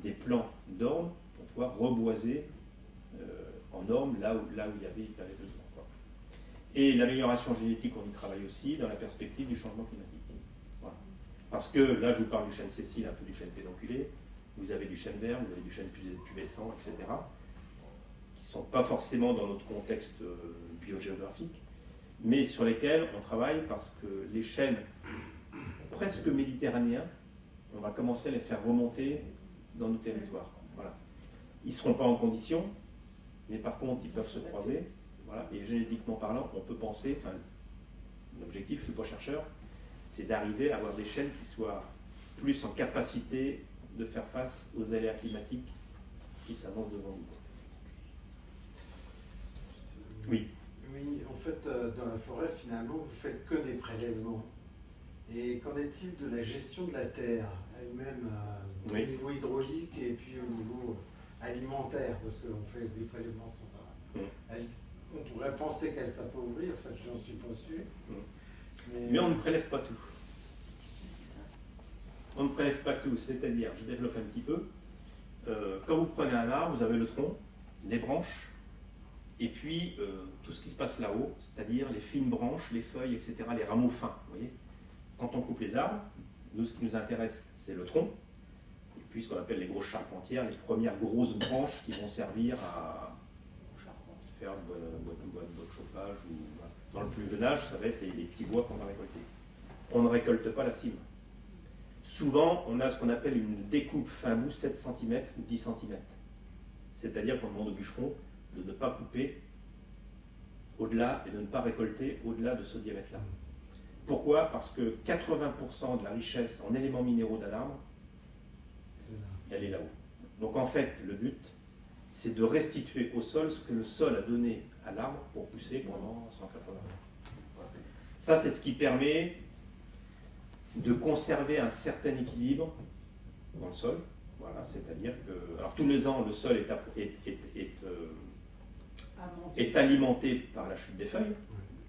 des plants d'ormes pour pouvoir reboiser en orme là où il y avait besoin. Et l'amélioration génétique, on y travaille aussi dans la perspective du changement climatique. Voilà. Parce que là, je vous parle du chêne sessile, un peu du chêne pédonculé, vous avez du chêne vert, vous avez du chêne pubescent, etc., qui ne sont pas forcément dans notre contexte biogéographique, mais sur lesquels on travaille parce que les chênes presque méditerranéens, on va commencer à les faire remonter dans nos territoires. Voilà. Ils ne seront pas en condition, mais par contre, ils peuvent se croiser. Voilà. Et génétiquement parlant, on peut penser, l'objectif, je ne suis pas chercheur, c'est d'arriver à avoir des chênes qui soient plus en capacité de faire face aux aléas climatiques qui s'annoncent devant nous. Oui. Oui, en fait, dans la forêt, finalement, vous faites que des prélèvements. Et qu'en est-il de la gestion de la terre elle-même, oui. Au niveau hydraulique et puis au niveau alimentaire, parce qu'on fait des prélèvements sans arrêt. On pourrait penser qu'elle s'appauvrit, en fait, j'en suis pas sûr. Mais on ne prélève pas tout. On ne prélève pas tout, c'est-à-dire, je développe un petit peu, quand vous prenez un arbre, vous avez le tronc, les branches, et puis tout ce qui se passe là-haut, c'est-à-dire les fines branches, les feuilles, etc., les rameaux fins. Vous voyez, quand on coupe les arbres, nous, ce qui nous intéresse, c'est le tronc, et puis ce qu'on appelle les grosses charpentières, les premières grosses branches qui vont servir à faire boîte de chauffage, ou dans le plus jeune âge, ça va être les petits bois qu'on va récolter. On ne récolte pas la cime. Souvent, on a ce qu'on appelle une découpe fin bout 7 cm ou 10 cm. C'est-à-dire qu'on demande au bûcheron de ne pas couper au-delà et de ne pas récolter au-delà de ce diamètre-là. Pourquoi? Parce que 80% de la richesse en éléments minéraux d'un arbre, elle est là-haut. Donc en fait, le but, c'est de restituer au sol ce que le sol a donné à l'arbre pour pousser pendant 180 ans. Voilà. Ça, c'est ce qui permet de conserver un certain équilibre dans le sol. Voilà, c'est-à-dire que, alors tous les ans, le sol est alimenté par la chute des feuilles,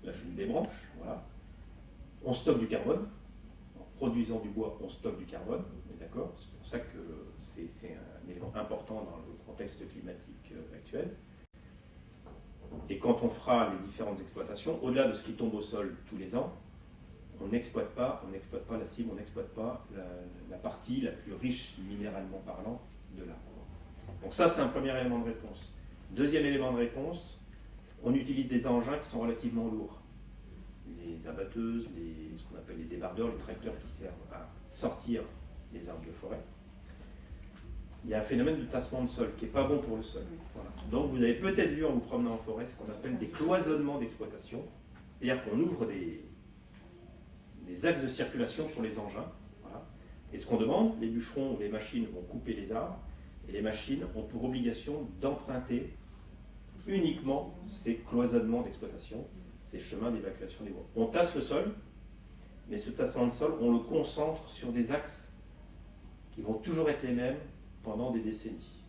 la chute des branches. Voilà. On stocke du carbone. En produisant du bois, on stocke du carbone. On est d'accord? C'est pour ça que c'est un élément important dans le contexte climatique actuel. Et quand on fera les différentes exploitations, au-delà de ce qui tombe au sol tous les ans, on n'exploite pas la cime, on n'exploite pas la partie la plus riche minéralement parlant de l'arbre. Donc ça, c'est un premier élément de réponse. Deuxième élément de réponse, on utilise des engins qui sont relativement lourds. Les abatteuses, ce qu'on appelle les débardeurs, les tracteurs qui servent à sortir les arbres de forêt. Il y a un phénomène de tassement de sol qui n'est pas bon pour le sol. Voilà. Donc vous avez peut-être vu en vous promenant en forêt ce qu'on appelle des cloisonnements d'exploitation. C'est-à-dire qu'on ouvre des axes de circulation pour les engins. Voilà. Et ce qu'on demande, les bûcherons ou les machines vont couper les arbres, et les machines ont pour obligation d'emprunter uniquement ces cloisonnements d'exploitation, ces chemins d'évacuation des bois. On tasse le sol, mais ce tassement de sol, on le concentre sur des axes qui vont toujours être les mêmes pendant des décennies.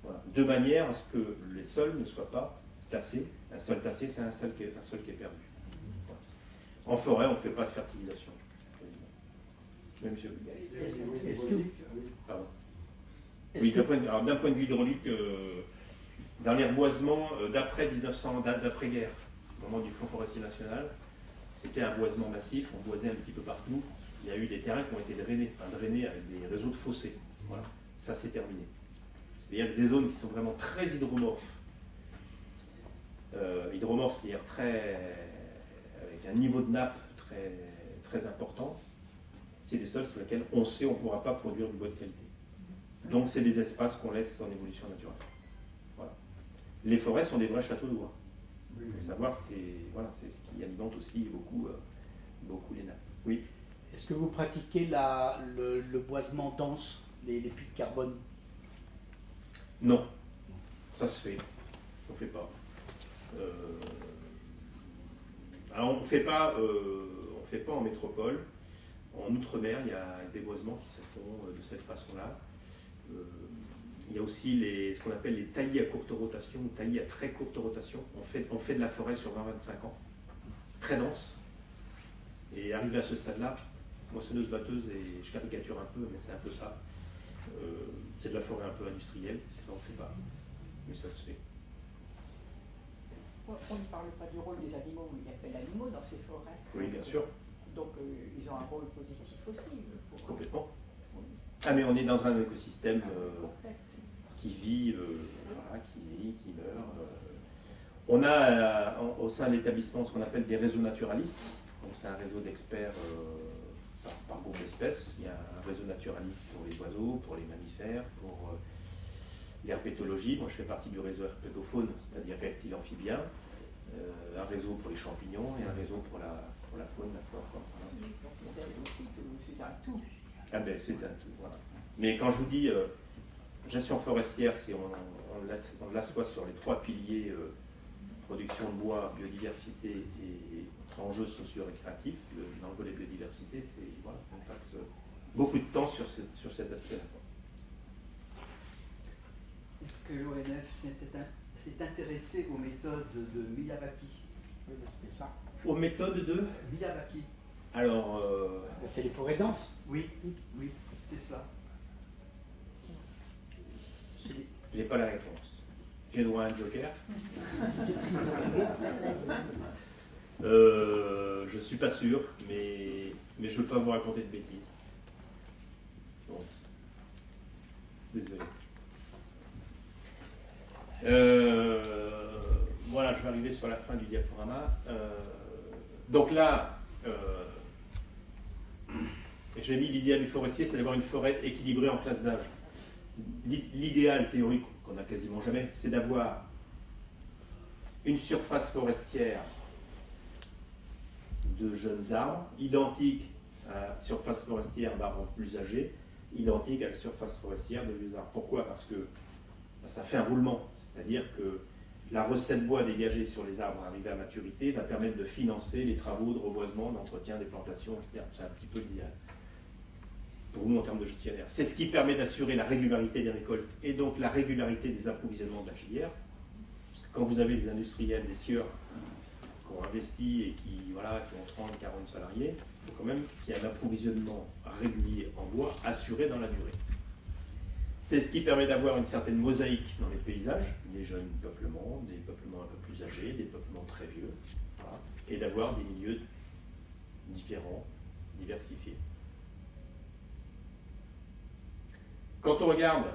Voilà. De manière à ce que les sols ne soient pas tassés. Un sol tassé, c'est un sol qui est perdu. Voilà. En forêt, on ne fait pas de fertilisation. Même si... Pardon. Oui, d'un point de vue hydraulique, dans les reboisements d'après-guerre, au moment du Fonds forestier national, c'était un boisement massif, on boisait un petit peu partout. Il y a eu des terrains qui ont été drainés avec des réseaux de fossés. Voilà. Ça, c'est terminé. C'est-à-dire des zones qui sont vraiment très hydromorphes. Hydromorphes, c'est-à-dire avec un niveau de nappe très, très important. C'est des sols sur lesquels on sait qu'on ne pourra pas produire du bois de qualité. Donc, c'est des espaces qu'on laisse en évolution naturelle. Voilà. Les forêts sont des vrais châteaux de bois. Il faut savoir que c'est ce qui alimente aussi beaucoup les nappes. Oui. Est-ce que vous pratiquez le boisement dense, les puits de carbone? Non, ça se fait. On ne fait pas. Alors on ne fait pas en métropole. En Outre-mer, il y a des boisements qui se font de cette façon-là. Il y a aussi ce qu'on appelle les taillis à courte rotation ou taillis à très courte rotation. On fait de la forêt sur 20-25 ans, très dense. Et arrivé à ce stade-là, moissonneuse-batteuse, et je caricature un peu, mais c'est un peu ça. C'est de la forêt un peu industrielle, ça on ne fait pas, mais ça se fait. On ne parle pas du rôle des animaux, il y a plein d'animaux dans ces forêts. Oui, bien sûr. Donc ils ont un rôle positif aussi. Complètement. Ah, mais on est dans un écosystème qui vit, qui meurt. On a au sein de l'établissement ce qu'on appelle des réseaux naturalistes. Donc c'est un réseau d'experts par groupe d'espèces. Il y a un réseau naturaliste pour les oiseaux, pour les mammifères, pour l'herpétologie. Moi je fais partie du réseau herpétofaune, c'est-à-dire reptiles amphibiens. Un réseau pour les champignons et un réseau pour la faune, la flore. Voilà. Vous avez aussi que c'est un tout. Ah ben c'est un tout, voilà. Mais quand je vous dis gestion forestière, c'est on l'assoit sur les trois piliers production de bois, biodiversité et enjeux socio-récréatifs. Dans le volet biodiversité, voilà, on passe beaucoup de temps sur cet aspect-là. Est-ce que l'ONF s'est intéressé aux méthodes de Miyawaki? Oui, c'était ça. Aux méthodes de Miyawaki. Alors, c'est les forêts denses. Oui, c'est cela. J'ai pas la réponse. J'ai droit à un joker. Je suis pas sûr, mais je veux pas vous raconter de bêtises. Bon. Désolé. Voilà, je vais arriver sur la fin du diaporama. Donc là, j'ai mis l'idéal du forestier, c'est d'avoir une forêt équilibrée en classe d'âge. L'idéal théorique, qu'on n'a quasiment jamais, c'est d'avoir une surface forestière de jeunes arbres, identique à la surface forestière d'arbres plus âgés, identique à la surface forestière de vieux arbres. Pourquoi? Parce que ça fait un roulement, c'est-à-dire que la recette bois dégagée sur les arbres arrivés à maturité va permettre de financer les travaux de reboisement, d'entretien des plantations, etc. C'est un petit peu l'idéal pour nous en termes de gestionnaire. C'est ce qui permet d'assurer la régularité des récoltes et donc la régularité des approvisionnements de la filière. Quand vous avez des industriels, des sieurs qui ont investi et qui ont 30, 40 salariés, il faut quand même qu'il y ait un approvisionnement régulier en bois assuré dans la durée. C'est ce qui permet d'avoir une certaine mosaïque dans les paysages, des jeunes peuplements, des peuplements un peu plus âgés, des peuplements très vieux, voilà, et d'avoir des milieux différents, diversifiés. Quand on regarde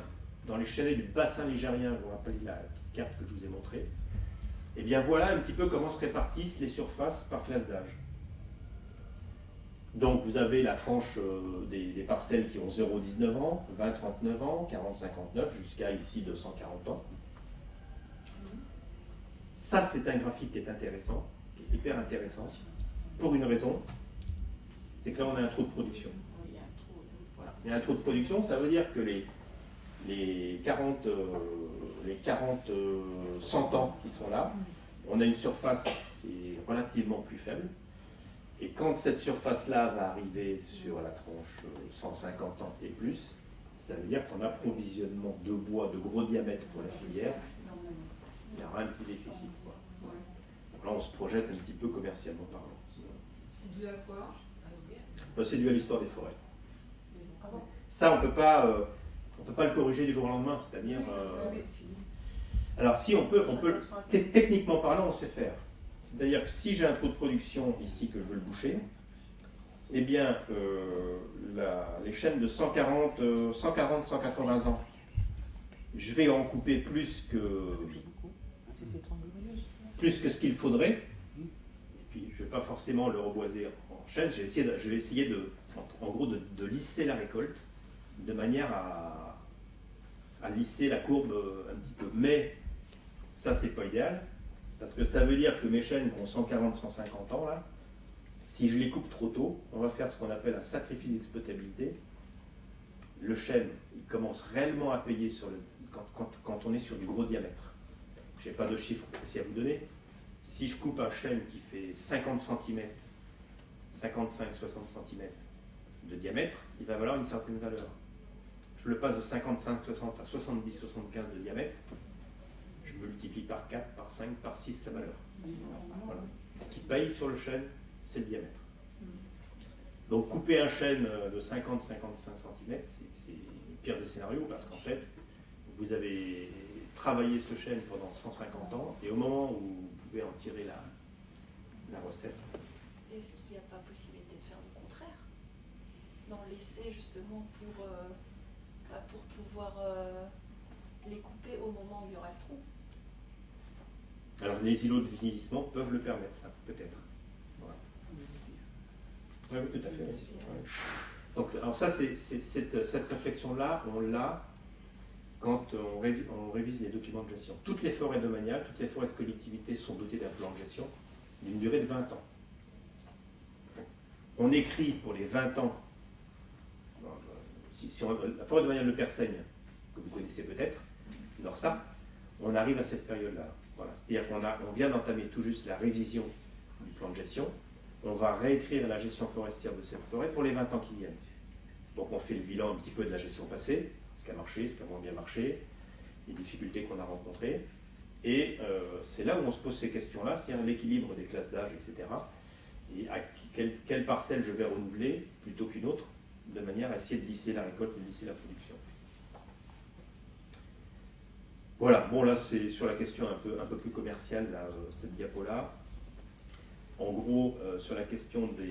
dans les chalets du bassin ligérien, vous vous rappelez la petite carte que je vous ai montrée, et bien voilà un petit peu comment se répartissent les surfaces par classe d'âge. Donc vous avez la tranche des parcelles qui ont 0,19 ans, 20-39 ans, 40-59, jusqu'à ici 240 ans. Ça c'est un graphique qui est intéressant, qui est hyper intéressant, pour une raison, c'est que là on a un trou de production. Voilà. Il y a un trou de production, ça veut dire que les 100 ans qui sont là, on a une surface qui est relativement plus faible. Et quand cette surface-là va arriver sur la tranche 150 ans et plus, ça veut dire qu'en approvisionnement de bois de gros diamètre pour la filière, il y aura un petit déficit, quoi. Donc là, on se projette un petit peu commercialement parlant. C'est dû à quoi? C'est dû à l'histoire des forêts. Ça, on peut pas le corriger du jour au lendemain. C'est-à-dire, alors si on peut, techniquement parlant, on sait faire. C'est-à-dire que si j'ai un trou de production ici que je veux le boucher, eh bien, les chênes de 140-180 ans, je vais en couper plus que ce qu'il faudrait. Et puis, je ne vais pas forcément le reboiser en chêne. Je vais essayer en gros, de lisser la récolte de manière à lisser la courbe un petit peu. Mais ça, c'est pas idéal, parce que ça veut dire que mes chênes qui ont 140-150 ans, là, si je les coupe trop tôt, on va faire ce qu'on appelle un sacrifice d'exploitabilité. Le chêne, il commence réellement à payer quand on est sur du gros diamètre. Je n'ai pas de chiffre précis à vous donner. Si je coupe un chêne qui fait 50 cm, 55-60 cm de diamètre, il va valoir une certaine valeur. Je le passe de 55-60 à 70-75 de diamètre, je multiplie par 4, par 5, par 6 sa valeur. Voilà. Ce qui paye sur le chêne, c'est le diamètre. Donc couper un chêne de 50-55 cm, c'est le pire des scénarios, parce qu'en fait, vous avez travaillé ce chêne pendant 150 ans, et au moment où vous pouvez en tirer la recette. Est-ce qu'il n'y a pas possibilité de faire le contraire? D'en laisser justement pour pouvoir les couper au moment où il y aura le trou? Alors les îlots de vieillissement peuvent le permettre, ça, peut-être. Voilà. Oui, tout à fait. Ouais. Donc, alors ça, cette réflexion-là, on l'a quand on révise les documents de gestion. Toutes les forêts domaniales, toutes les forêts de collectivité sont dotées d'un plan de gestion d'une durée de 20 ans. On écrit pour les 20 ans, la forêt domaniale de Persaigne, que vous connaissez peut-être, l'Orsat, on arrive à cette période-là. Voilà. C'est-à-dire qu'on vient d'entamer tout juste la révision du plan de gestion. On va réécrire la gestion forestière de cette forêt pour les 20 ans qui viennent. Donc on fait le bilan un petit peu de la gestion passée, ce qui a marché, ce qui a moins bien marché, les difficultés qu'on a rencontrées. Et c'est là où on se pose ces questions-là, c'est-à-dire l'équilibre des classes d'âge, etc. Et à quelle parcelle je vais renouveler plutôt qu'une autre, de manière à essayer de lisser la récolte et de lisser la production. Voilà, bon là c'est sur la question un peu plus commerciale, là, cette diapo-là. En gros, sur la question de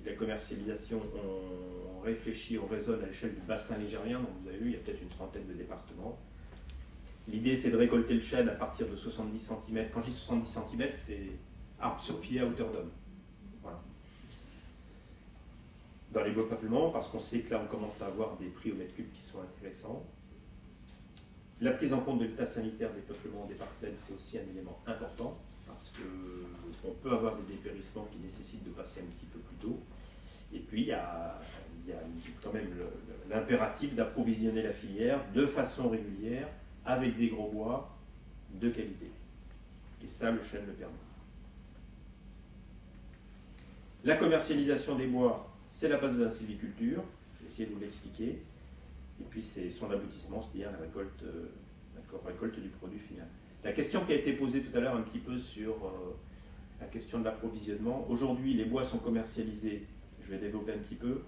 la commercialisation, on réfléchit, on raisonne à l'échelle du bassin ligérien, donc vous avez vu, il y a peut-être une trentaine de départements. L'idée c'est de récolter le chêne à partir de 70 cm. Quand je dis 70 cm, c'est arbre sur pied à hauteur d'homme. Voilà. Dans les beaux peuplements, parce qu'on sait que là on commence à avoir des prix au mètre cube qui sont intéressants. La prise en compte de l'état sanitaire des peuplements des parcelles, c'est aussi un élément important, parce qu'on peut avoir des dépérissements qui nécessitent de passer un petit peu plus tôt. Et puis il y a quand même l'impératif d'approvisionner la filière de façon régulière, avec des gros bois de qualité. Et ça, le chêne le permet. La commercialisation des bois, c'est la base de la sylviculture. Je vais essayer de vous l'expliquer. Et puis c'est son aboutissement, c'est-à-dire la récolte du produit final. La question qui a été posée tout à l'heure un petit peu sur la question de l'approvisionnement. Aujourd'hui, les bois sont commercialisés, je vais développer un petit peu,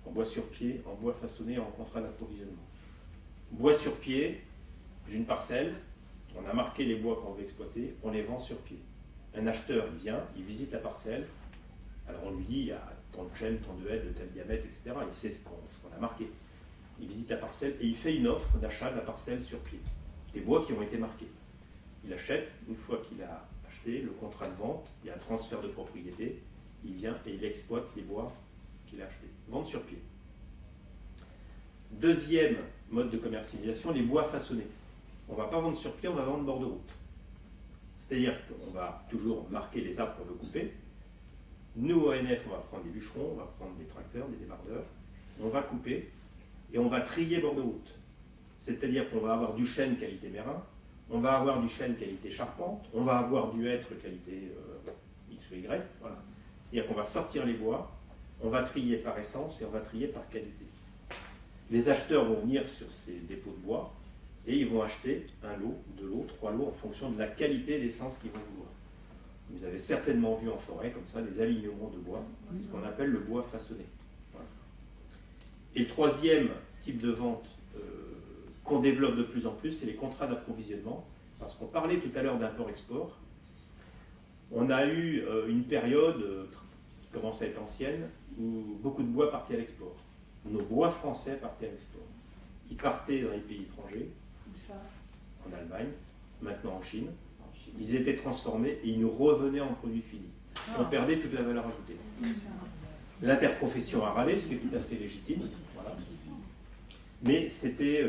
en bois sur pied, en bois façonné, en contrat d'approvisionnement. Bois sur pied, j'ai une parcelle, on a marqué les bois qu'on veut exploiter, on les vend sur pied. Un acheteur, il vient, il visite la parcelle, alors on lui dit, il y a tant de chênes, tant de haies, de tel diamètre, etc. Il sait ce qu'on a marqué. Il visite la parcelle et il fait une offre d'achat de la parcelle sur pied. Des bois qui ont été marqués. Il achète, une fois qu'il a acheté, le contrat de vente, il y a un transfert de propriété, il vient et il exploite les bois qu'il a achetés. Vente sur pied. Deuxième mode de commercialisation, les bois façonnés. On ne va pas vendre sur pied, on va vendre bord de route. C'est-à-dire qu'on va toujours marquer les arbres qu'on veut couper. Nous, ONF, on va prendre des bûcherons, on va prendre des tracteurs, des débardeurs, on va couper et on va trier bord de route. C'est-à-dire qu'on va avoir du chêne qualité mérin, on va avoir du chêne qualité charpente, on va avoir du hêtre qualité X ou Y, voilà. C'est-à-dire qu'on va sortir les bois, on va trier par essence et on va trier par qualité. Les acheteurs vont venir sur ces dépôts de bois et ils vont acheter un lot, 2 lots, 3 lots en fonction de la qualité d'essence qu'ils vont vouloir. Vous avez certainement vu en forêt comme ça des alignements de bois, c'est ce qu'on appelle le bois façonné. Voilà. Et le troisième type de vente qu'on développe de plus en plus, c'est les contrats d'approvisionnement. Parce qu'on parlait tout à l'heure d'import-export. On a eu une période qui commence à être ancienne où beaucoup de bois partaient à l'export. Nos bois français partaient à l'export. Ils partaient dans les pays étrangers, Où ça? en Allemagne, maintenant en Chine. Ils étaient transformés et ils nous revenaient en produits finis. On perdait toute la valeur ajoutée. L'interprofession a râlé, ce qui est tout à fait légitime. Voilà. Mais c'était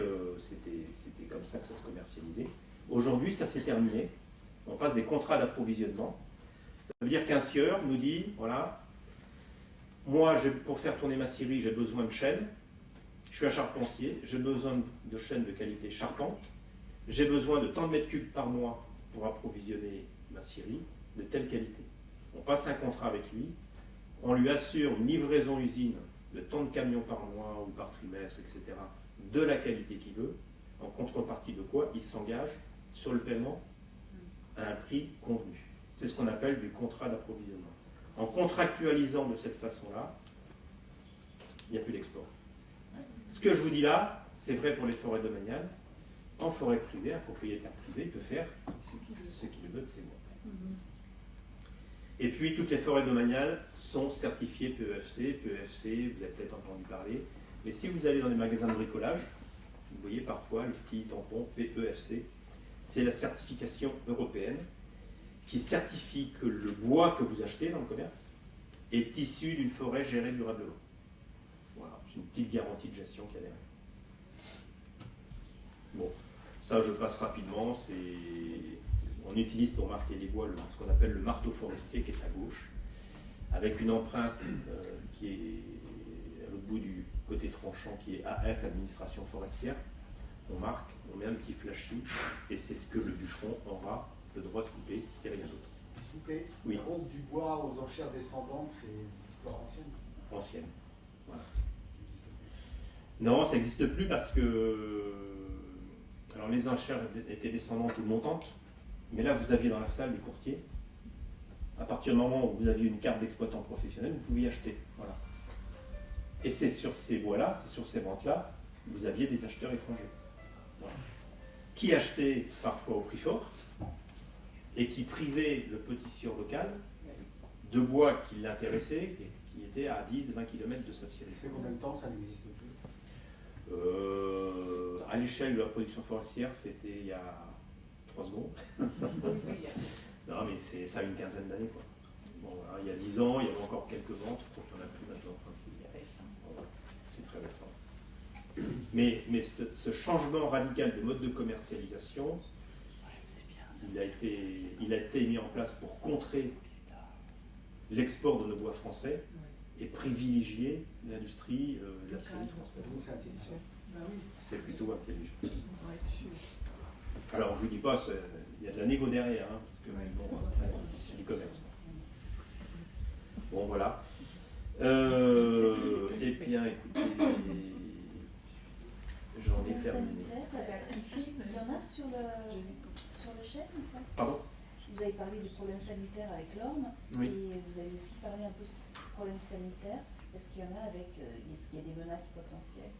comme ça que ça se commercialisait. Aujourd'hui, ça s'est terminé. On passe des contrats d'approvisionnement. Ça veut dire qu'un sieur nous dit, voilà, moi, pour faire tourner ma scierie, j'ai besoin de chêne. Je suis un charpentier, j'ai besoin de chêne de qualité charpente. J'ai besoin de tant de mètres cubes par mois pour approvisionner ma scierie de telle qualité. On passe un contrat avec lui, on lui assure une livraison usine de tant de camions par mois ou par trimestre, etc., de la qualité qu'il veut, en contrepartie de quoi il s'engage sur le paiement à un prix convenu. C'est ce qu'on appelle du contrat d'approvisionnement. En contractualisant de cette façon-là, il n'y a plus d'export. Ce que je vous dis là, c'est vrai pour les forêts domaniales. En forêt privée, un propriétaire privé peut faire ce qu'il veut de ses bois. Et puis, toutes les forêts domaniales sont certifiées PEFC. PEFC, vous avez peut-être entendu parler. Mais si vous allez dans les magasins de bricolage, vous voyez parfois le petit tampon PEFC. C'est la certification européenne qui certifie que le bois que vous achetez dans le commerce est issu d'une forêt gérée durablement. Voilà, c'est une petite garantie de gestion qu'il y a derrière. Bon, ça je passe rapidement. On utilise pour marquer les bois ce qu'on appelle le marteau forestier qui est à gauche, avec une empreinte qui est à l'autre bout du côté tranchant qui est AF, administration forestière. On marque, on met un petit flashy, et c'est ce que le bûcheron aura le droit de couper, et rien d'autre. S'il vous plaît, oui. La vente du bois aux enchères descendantes, c'est une histoire ancienne. Ancienne, voilà. Non, ça n'existe plus parce que alors les enchères étaient descendantes ou montantes, mais là vous aviez dans la salle des courtiers. À partir du moment où vous aviez une carte d'exploitant professionnel, vous pouviez acheter. Voilà. Et c'est sur ces bois-là, c'est sur ces ventes-là, vous aviez des acheteurs étrangers. Voilà. Qui achetaient parfois au prix fort et qui privaient le petit sieur local de bois qui l'intéressait, qui était à 10-20 km de sa scierie. Ça fait combien de temps ça n'existe plus? À l'échelle de la production forestière, c'était il y a 3 secondes. Non, mais ça a une quinzaine d'années, quoi. Bon, voilà, il y a 10 ans, il y avait encore quelques ventes, je trouve qu'il n'y en a plus maintenant. Enfin, c'est très récent. Mais ce changement radical de mode de commercialisation, il a été mis en place pour contrer l'export de nos bois français et privilégier l'industrie de la scierie française. C'est plutôt intelligent. Alors, je ne vous dis pas, il y a de la négo derrière, hein, parce que bon, c'est du commerce. Bon, voilà. Et bien, écoutez, j'en ai terminé. Il y en a sur le chêne ou pas? Pardon? Vous avez parlé du problème sanitaire avec l'orme, oui. Et vous avez aussi parlé un peu du problème sanitaire. Est-ce qu'il y en a est-ce qu'il y a des menaces potentielles?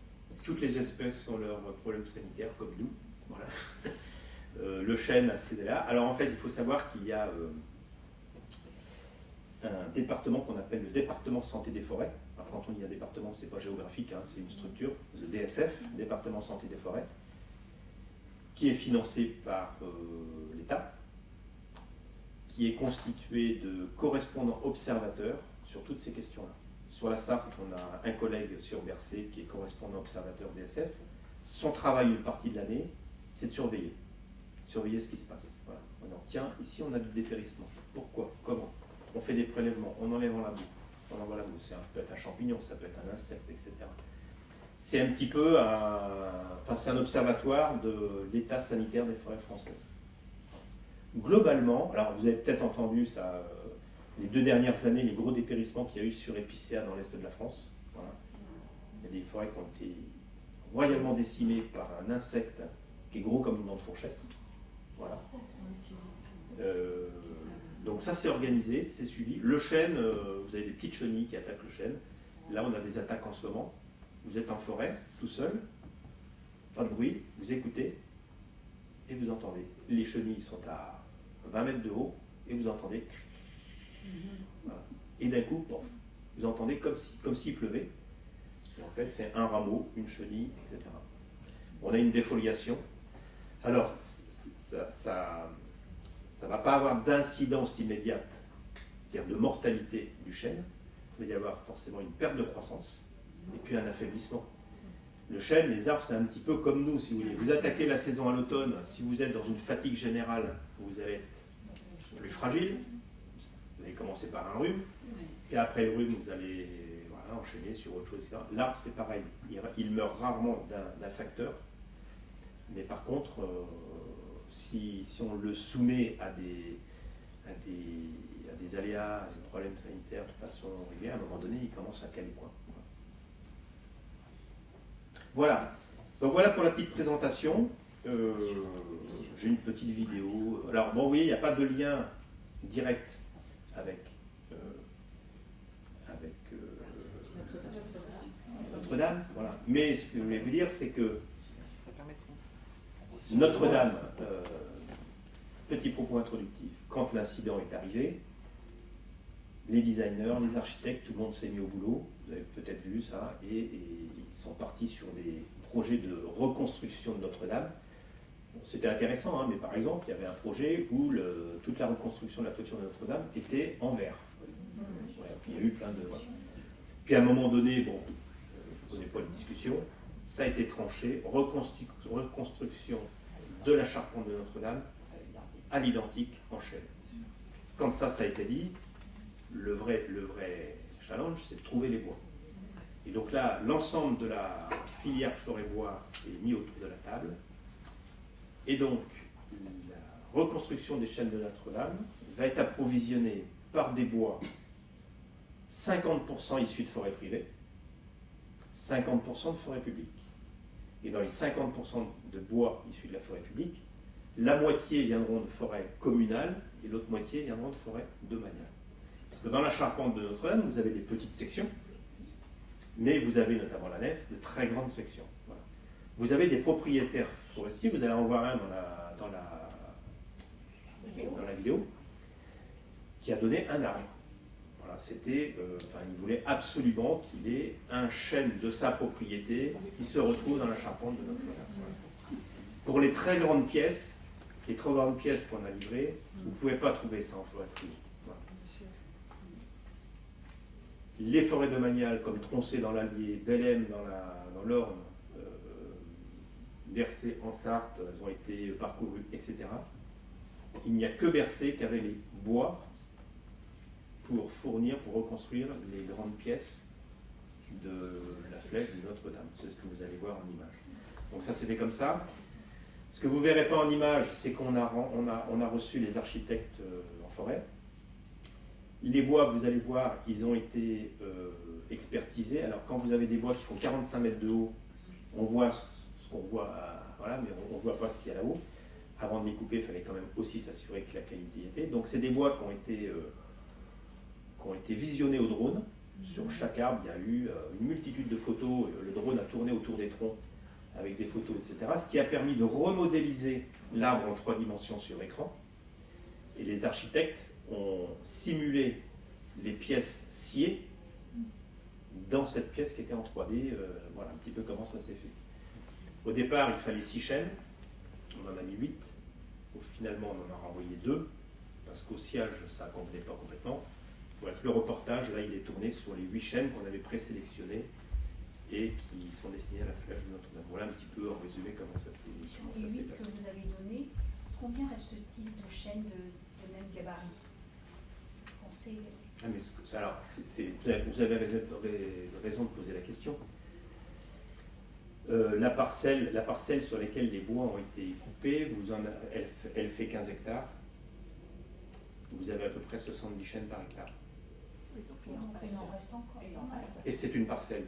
Toutes les espèces ont leurs problèmes sanitaires, comme nous. Voilà. Le chêne a ces là. Alors en fait, il faut savoir qu'il y a un département qu'on appelle le département santé des forêts. Alors quand on dit un département, c'est pas géographique, hein, c'est une structure, le DSF, département santé des forêts, qui est financé par l'État, qui est constitué de correspondants observateurs sur toutes ces questions-là. Sur la Sarthe, on a un collègue sur Bercé qui est correspondant observateur DSF. Son travail une partie de l'année, c'est de surveiller ce qui se passe. Voilà. On dit, tiens, ici on a du dépérissement. Pourquoi? Comment? On fait des prélèvements, on enlève la boue. On envoie la boue. Ça peut être un champignon, ça peut être un insecte, etc. C'est un petit peu c'est un observatoire de l'état sanitaire des forêts françaises. Globalement, alors vous avez peut-être entendu ça, les 2 dernières années, les gros dépérissements qu'il y a eu sur Épicéa dans l'est de la France. Voilà. Il y a des forêts qui ont été royalement décimées par un insecte qui est gros comme une dent de fourchette. Voilà. Donc ça c'est organisé, c'est suivi. Le chêne, vous avez des petites chenilles qui attaquent le chêne. Là on a des attaques en ce moment. Vous êtes en forêt, tout seul, pas de bruit, vous écoutez et vous entendez. Les chenilles sont à 20 mètres de haut et vous entendez. Voilà. Et d'un coup, pof, vous entendez comme s'il pleuvait. Et en fait c'est un rameau, une chenille, etc. On a une défoliation. Alors ça ne va pas avoir d'incidence immédiate, c'est-à-dire de mortalité du chêne. Il va y avoir forcément une perte de croissance et puis un affaiblissement. Le chêne, les arbres, c'est un petit peu comme nous, si vous voulez. Vous attaquez la saison à l'automne, si vous êtes dans une fatigue générale, vous allez être plus fragile. Vous allez commencer par un rhume, puis après le rhume, vous allez enchaîner sur autre chose, etc. L'arbre, c'est pareil. Il meurt rarement d'un facteur, mais par contre, si on le soumet à des aléas, à des problèmes sanitaires de façon régulière, à un moment donné, il commence à caler quoi. Voilà. Donc voilà pour la petite présentation. J'ai une petite vidéo. Alors bon, vous voyez, il n'y a pas de lien direct avec Notre-Dame. Voilà. Mais ce que je voulais vous dire, c'est que Notre-Dame, petit propos introductif, quand l'incident est arrivé, les designers, les architectes, tout le monde s'est mis au boulot, vous avez peut-être vu ça, et ils sont partis sur des projets de reconstruction de Notre-Dame. Bon, c'était intéressant, hein, mais par exemple, il y avait un projet où toute la reconstruction de la toiture de Notre-Dame était en verre. Ouais, puis il y a eu plein de... Voilà. Puis à un moment donné, bon, je ne connais pas la discussion, ça a été tranché, reconstruction de la charpente de Notre-Dame à l'identique en chêne. Quand ça a été dit, le vrai challenge, c'est de trouver les bois. Et donc là, l'ensemble de la filière forêt-bois s'est mis autour de la table. Et donc, la reconstruction des chênes de Notre-Dame va être approvisionnée par des bois 50% issus de forêts privées, 50% de forêts publiques. Et dans les 50% de bois issus de la forêt publique, la moitié viendront de forêts communales et l'autre moitié viendront de forêts domaniales. Parce que dans la charpente de Notre-Dame, vous avez des petites sections, mais vous avez notamment la nef de très grandes sections. Voilà. Vous avez des propriétaires forestiers, vous allez en voir un dans la vidéo, qui a donné un arbre. Voilà, c'était, il voulait absolument qu'il ait un chêne de sa propriété qui se retrouve dans la charpente de Notre-Dame. Voilà. Pour les très grandes pièces qu'on a livrées, vous ne pouvez pas trouver ça en forêt privée. Voilà. Les forêts domaniales comme Troncé dans l'Allier, Bellem dans l'Orne, Bercé en Sarthe, elles ont été parcourues, etc. Il n'y a que Bercé qui avait les bois pour reconstruire les grandes pièces de la flèche de Notre-Dame. C'est ce que vous allez voir en image. Donc ça c'est fait comme ça. Ce que vous ne verrez pas en image, c'est qu'on a reçu les architectes en forêt. Les bois, vous allez voir, ils ont été expertisés. Alors quand vous avez des bois qui font 45 mètres de haut, on voit ce qu'on voit, voilà, mais on ne voit pas ce qu'il y a là-haut. Avant de les couper, il fallait quand même aussi s'assurer que la qualité y était. Donc c'est des bois qui ont été visionnés au drone. Sur chaque arbre, il y a eu une multitude de photos. Le drone a tourné autour des troncs avec des photos, etc. Ce qui a permis de remodéliser l'arbre en 3 dimensions sur écran. Et les architectes ont simulé les pièces sciées dans cette pièce qui était en 3D. Voilà un petit peu comment ça s'est fait. Au départ, il fallait 6 chênes. On en a mis 8. Finalement, on en a renvoyé 2 parce qu'au sciage, ça ne convenait pas complètement. Bref, le reportage, là, il est tourné sur les 8 chênes qu'on avait présélectionnés et qui sont destinés à la flèche de Notre-Dame. Voilà un petit peu en résumé comment ça s'est passé. Sur les 8 que vous avez donné, combien reste-t-il de chênes de même gabarit? Est-ce qu'on sait? Ah, mais alors, vous avez raison de poser la question. La parcelle sur laquelle les bois ont été coupés, elle fait 15 hectares. Vous avez aurait à peu près 70 chênes par hectare. Donc il en reste encore. Et c'est une parcelle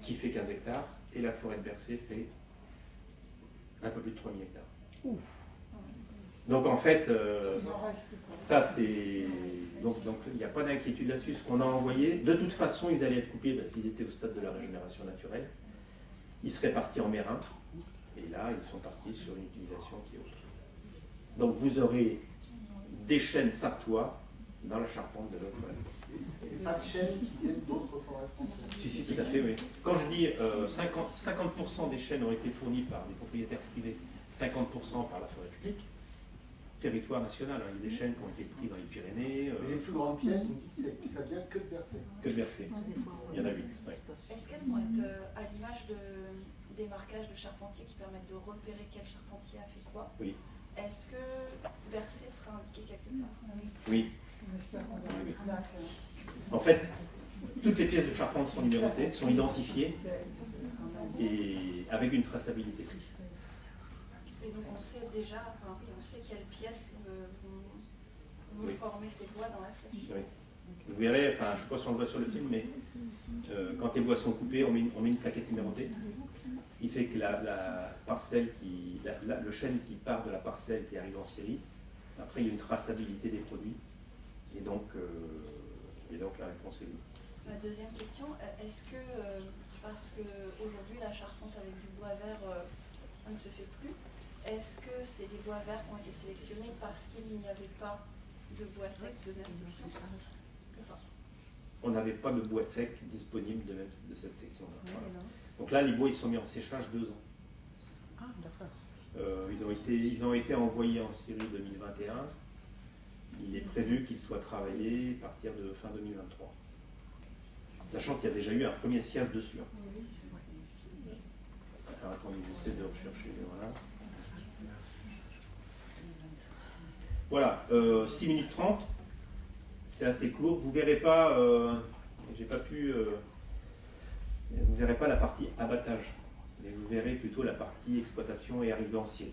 qui fait 15 hectares, et la forêt de Bercé fait un peu plus de 3000 hectares. Ouh. Donc en fait, Il en reste quoi. ça c'est... Donc il n'y a pas d'inquiétude là-dessus. Ce qu'on a envoyé, de toute façon, ils allaient être coupés parce qu'ils étaient au stade de la régénération naturelle. Ils seraient partis en mérin, et là, ils sont partis sur une utilisation qui est autre. Donc vous aurez des chênes sartois dans la charpente de notre forêt. Et pas de chênes qui viennent d'autres forêts françaises. Si, tout à fait, oui. Quand je dis 50% des chênes ont été fournis par des propriétaires privés, 50% par la forêt publique, territoire national, hein. Il y a des chênes qui ont été pris dans les Pyrénées. Mais les plus grandes pièces, vous dites que ça vient que de Bercé. Que de Bercé. Il y en a 8. Ouais. Est-ce qu'elles vont être à l'image des marquages de charpentier qui permettent de repérer quel charpentier a fait quoi? Oui. Est-ce que Bercé sera indiqué quelque part? Oui. On espère qu'on va Oui. là. En fait, toutes les pièces de charpente sont numérotées, sont identifiées et avec une traçabilité. Et donc on sait déjà, enfin oui, on sait quelles pièces vont Oui. former ces bois dans la flèche. Oui. Vous verrez, enfin je ne sais pas si on le voit sur le film, mais quand les bois sont coupés, on met une plaquette numérotée. Ce qui fait que la parcelle le chêne qui part de la parcelle qui arrive en série, après il y a une traçabilité des produits. Et donc la réponse est oui. Ma deuxième question, est-ce que, parce qu'aujourd'hui la charpente avec du bois vert ne se fait plus, est-ce que c'est des bois verts qui ont été sélectionnés parce qu'il n'y avait pas de bois sec de même section? On n'avait pas de bois sec disponible de cette section-là. Voilà. Donc là, les bois ils sont mis en séchage 2 ans. Ah, d'accord. Ils ont été envoyés en série 2021. Il est prévu qu'ils soient travaillés à partir de fin 2023. Sachant qu'il y a déjà eu un premier siège dessus. Alors attendez, j'essaie de rechercher. Voilà, 6 minutes 30, c'est assez court. Vous verrez pas, vous verrez pas la partie abattage, mais vous verrez plutôt la partie exploitation et arrivée en série.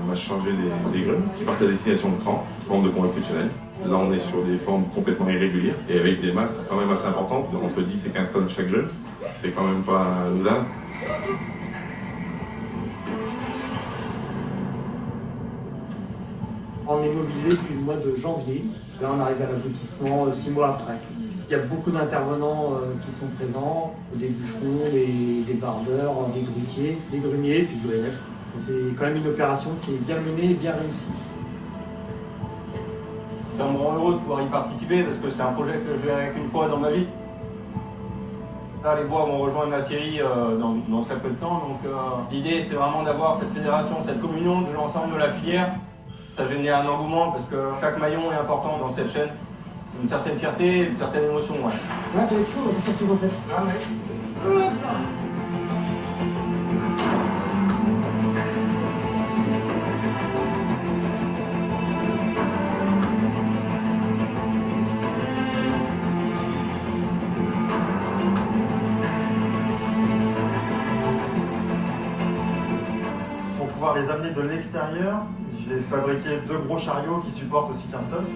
On a changé des grumes qui partent à destination de cran, sous forme de cran exceptionnel. Là, on est sur des formes complètement irrégulières et avec des masses quand même assez importantes, entre 10 et 15 tonnes chaque grume. C'est quand même pas anodin. On est mobilisé depuis le mois de janvier. Là, on arrive à l'aboutissement 6 mois après. Il y a beaucoup d'intervenants qui sont présents, des bûcherons, des barbeurs, des grutiers, des grumiers, puis de l'ONF. C'est quand même une opération qui est bien menée et bien réussie. Ça me rend heureux de pouvoir y participer parce que c'est un projet que je verrai qu'une fois dans ma vie. Là, les bois vont rejoindre la scierie dans très peu de temps. Donc l'idée, c'est vraiment d'avoir cette fédération, cette communion de l'ensemble de la filière. Ça génère un engouement parce que chaque maillon est important dans cette chaîne. C'est une certaine fierté, une certaine émotion. Ouais. Là, c'est chaud, quand tu refais. Ah ouais. Pour pouvoir les amener de l'extérieur, j'ai fabriqué 2 gros chariots qui supportent aussi 15 tonnes.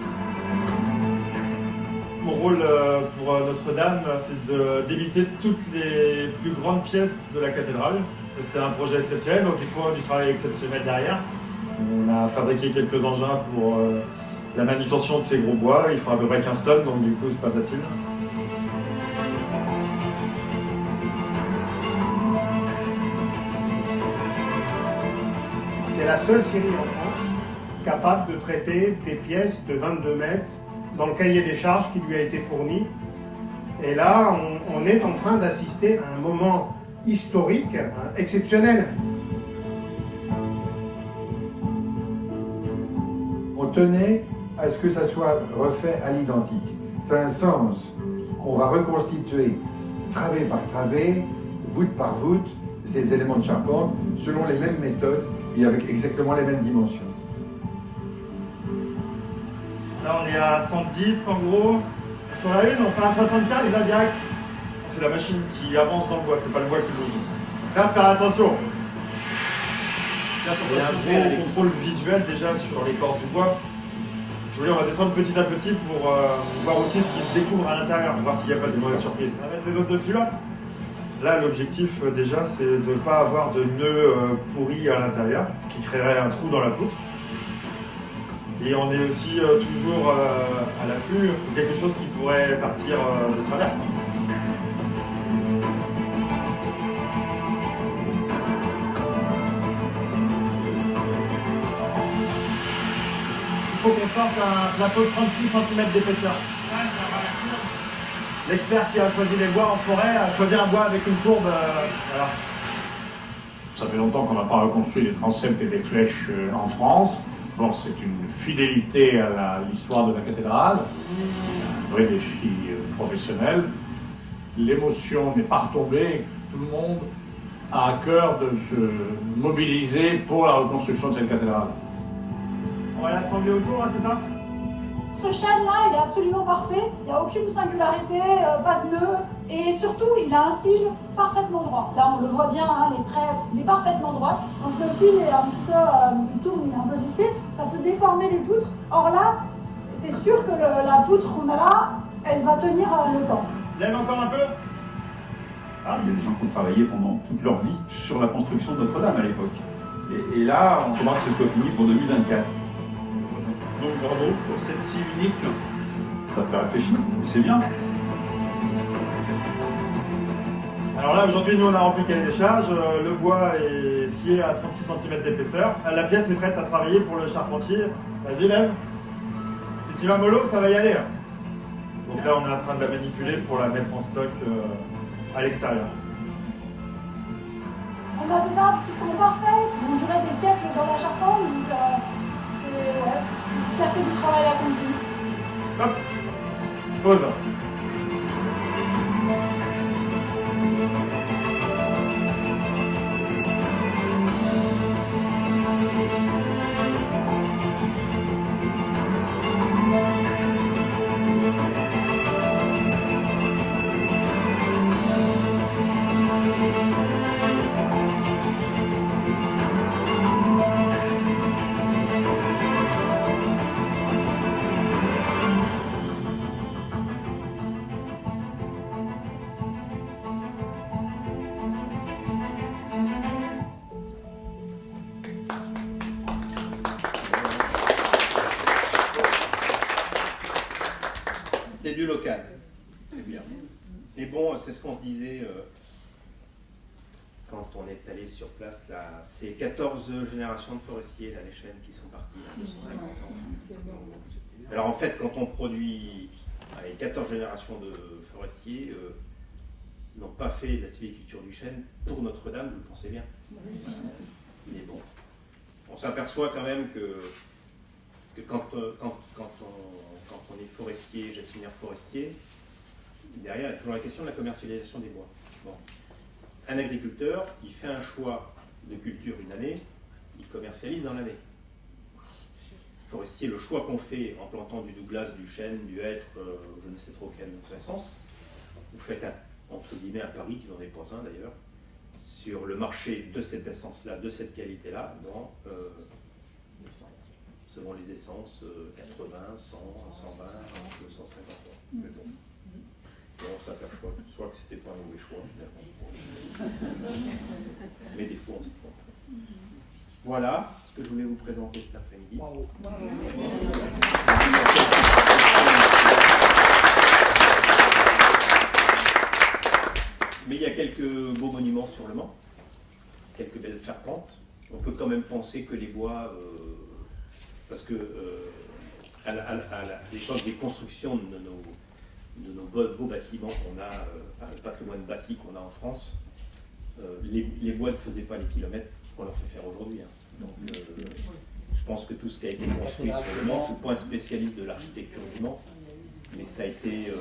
Mon rôle pour Notre-Dame, c'est d'éviter toutes les plus grandes pièces de la cathédrale. C'est un projet exceptionnel, donc il faut du travail exceptionnel derrière. On a fabriqué quelques engins pour la manutention de ces gros bois. Il faut à peu près 15 tonnes, donc du coup c'est pas facile. C'est la seule scierie en France capable de traiter des pièces de 22 mètres dans le cahier des charges qui lui a été fourni. Et là, on est en train d'assister à un moment historique exceptionnel. On tenait à ce que ça soit refait à l'identique. Ça a un sens qu'on va reconstituer travée par travée, voûte par voûte, ces éléments de charpente selon les mêmes méthodes et avec exactement les mêmes dimensions. Là on est à 110 en gros. Sur la une, on fait un 64 et là direct. C'est la machine qui avance dans le bois, c'est pas le bois qui bouge. Là, faire attention. Là, il y a un contrôle visuel déjà sur l'écorce du bois. Si vous voulez, on va descendre petit à petit pour voir aussi ce qui se découvre à l'intérieur, voir s'il n'y a pas de mauvaises surprises. On va mettre les autres dessus là. Là, l'objectif déjà, c'est de ne pas avoir de nœuds pourris à l'intérieur, ce qui créerait un trou dans la poutre. Et on est aussi toujours à l'affût pour quelque chose qui pourrait partir de travers. Il faut qu'on sorte un plateau de 36 cm d'épaisseur. L'expert qui a choisi les bois en forêt a choisi un bois avec une courbe. Voilà. Ça fait longtemps qu'on n'a pas reconstruit des transepts et des flèches en France. Bon, c'est une fidélité à l'histoire de la cathédrale. C'est un vrai défi professionnel. L'émotion n'est pas retombée. Tout le monde a à cœur de se mobiliser pour la reconstruction de cette cathédrale. On va l'assembler autour, hein, c'est ça? Ce chêne-là, il est absolument parfait, il n'y a aucune singularité, pas de nœud, et surtout, il a un fil parfaitement droit. Là, on le voit bien, hein, les traits, il est parfaitement droit. Donc le fil est un petit peu, il tourne, il est un peu vissé, ça peut déformer les poutres. Or là, c'est sûr que la poutre qu'on a là, elle va tenir le temps. Lève encore un peu. Ah, il y a des gens qui ont travaillé pendant toute leur vie sur la construction de Notre-Dame à l'époque. Et là, il faudra que ce soit fini pour 2024. Donc bravo pour cette scie unique. Ça fait réfléchir, mais c'est bien. Alors là, aujourd'hui, nous, on a rempli le cahier des charges. Le bois est scié à 36 cm d'épaisseur. La pièce est prête à travailler pour le charpentier. Vas-y, lève. Si tu vas mollo, ça va y aller. Donc là, on est en train de la manipuler pour la mettre en stock à l'extérieur. On a des arbres qui sont parfaits, qui vont durer des siècles dans la charpente, donc c'est une fierté du travail accompli. Hop, pause. C'est du local, c'est bien. Mais bon, c'est ce qu'on se disait quand on est allé sur place. Là, c'est 14 générations de forestiers, là, les chênes qui sont partis, là, 250 ans. Alors en fait, quand on produit 14 générations de forestiers, n'ont pas fait de la sylviculture du chêne pour Notre-Dame, vous le pensez bien. Mais bon, on s'aperçoit quand même que, parce que quand on est forestier, gestionnaire forestier, derrière il y a toujours la question de la commercialisation des bois. Bon. Un agriculteur, il fait un choix de culture une année, il commercialise dans l'année. Forestier, le choix qu'on fait en plantant du douglas, du chêne, du hêtre, je ne sais trop quelle essence, vous faites entre guillemets un pari, qui n'en est pas un d'ailleurs, sur le marché de cette essence-là, de cette qualité-là, dans selon les essences, 80, 100, 120, 250 ans. Mais bon, on s'aperçoit soit que c'était pas un mauvais choix, mais des fois on se trompe. Voilà ce que je voulais vous présenter cet après-midi. Bravo. Mais il y a quelques beaux monuments sur le Mans, quelques belles charpentes. On peut quand même penser que les bois, parce que à l'époque des constructions de nos beaux bâtiments qu'on a, le patrimoine bâti qu'on a en France, les bois ne faisaient pas les kilomètres qu'on leur fait faire aujourd'hui. Hein. Donc je pense que tout ce qui a été construit sur le Mans, je ne suis pas un spécialiste de l'architecture du Mans, mais ça a été,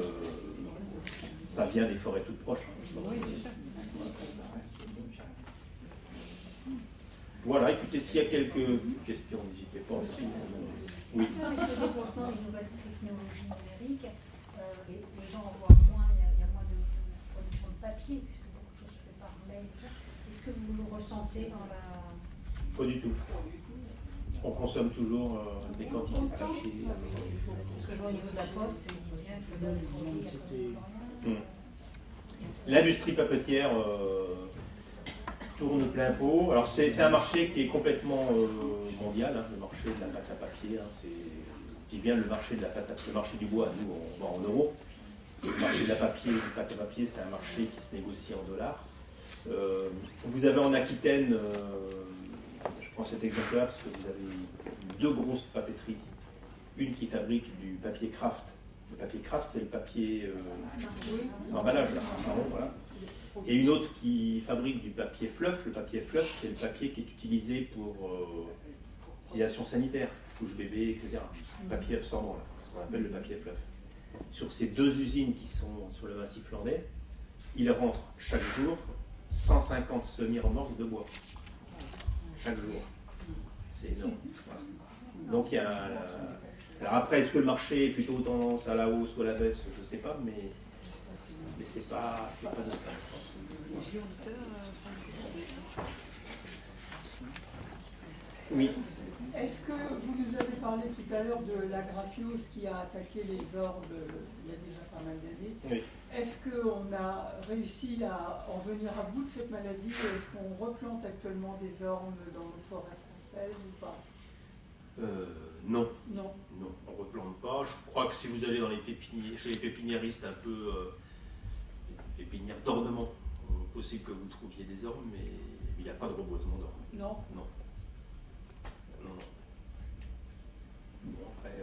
ça vient des forêts toutes proches. Hein. Voilà, écoutez, s'il y a quelques questions, n'hésitez pas aussi. Oui. Avec le développement des nouvelles technologies numériques, les gens en voient moins, il y a moins de production de papier, puisque beaucoup de choses se fait par mail. Est-ce que vous le ressentez dans la... Pas du tout. On consomme toujours des quantités de papier. Parce que je vois au niveau de la poste, ils disent bien que dans les produits, il y a pas de rien. L'industrie papetière tourne plein pot. Alors c'est un marché qui est complètement mondial, hein, le marché de la pâte à papier. Hein, c'est bien le marché de la pâte le marché du bois, nous on va en euros. Le marché de la pâte à papier, c'est un marché qui se négocie en dollars. Vous avez en Aquitaine, je prends cet exemple-là parce que vous avez deux grosses papeteries. Une qui fabrique du papier craft. Le papier craft, c'est le papier emballage, là, marron, voilà. Et une autre qui fabrique du papier fluff. Le papier fluff, c'est le papier qui est utilisé pour utilisation sanitaire, couche bébé, etc. Papier absorbant, là, ce qu'on appelle le papier fluff. Sur ces deux usines qui sont sur le massif landais, il rentre chaque jour 150 semi-remorques de bois. Chaque jour. C'est énorme. Voilà. Donc il y a alors après, est-ce que le marché est plutôt tendance à la hausse ou à la baisse? Je ne sais pas, mais c'est pas notre cas. Oui. Est-ce que vous nous avez parlé tout à l'heure de la graphiose qui a attaqué les orbes il y a déjà pas mal d'années? Oui. Est-ce qu'on a réussi à en venir à bout de cette maladie? Est-ce qu'on replante actuellement des ormes dans nos forêts françaises ou pas? Non. Non. Non, on ne replante pas. Je crois que si vous allez dans les chez les pépiniéristes un peu pépinières d'ornement, possible que vous trouviez des ormes, mais il n'y a pas de reboisement d'ormes. Non. Non. Non, non. Bon, après,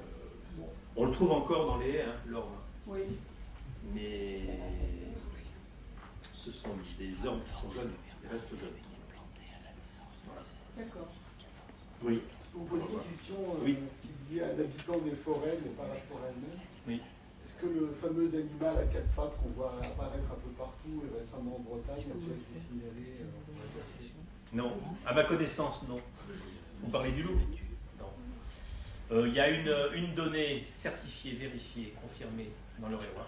on le trouve encore dans les haies, hein, l'orme. Oui. Mais ce sont des ormes qui sont jeunes, ils restent jeunes. Voilà. D'accord. Oui. Je peux vous poser une question oui. qui est liée à l'habitant des forêts, mais pas la forêt elle-même. Oui. Est-ce que le fameux animal à quatre pattes qu'on voit apparaître un peu partout et récemment en Bretagne a déjà été signalé Non. À ma connaissance, non. Vous parlez du loup? Non. Il y a une donnée certifiée, vérifiée, confirmée dans l'Eure-et-Loir.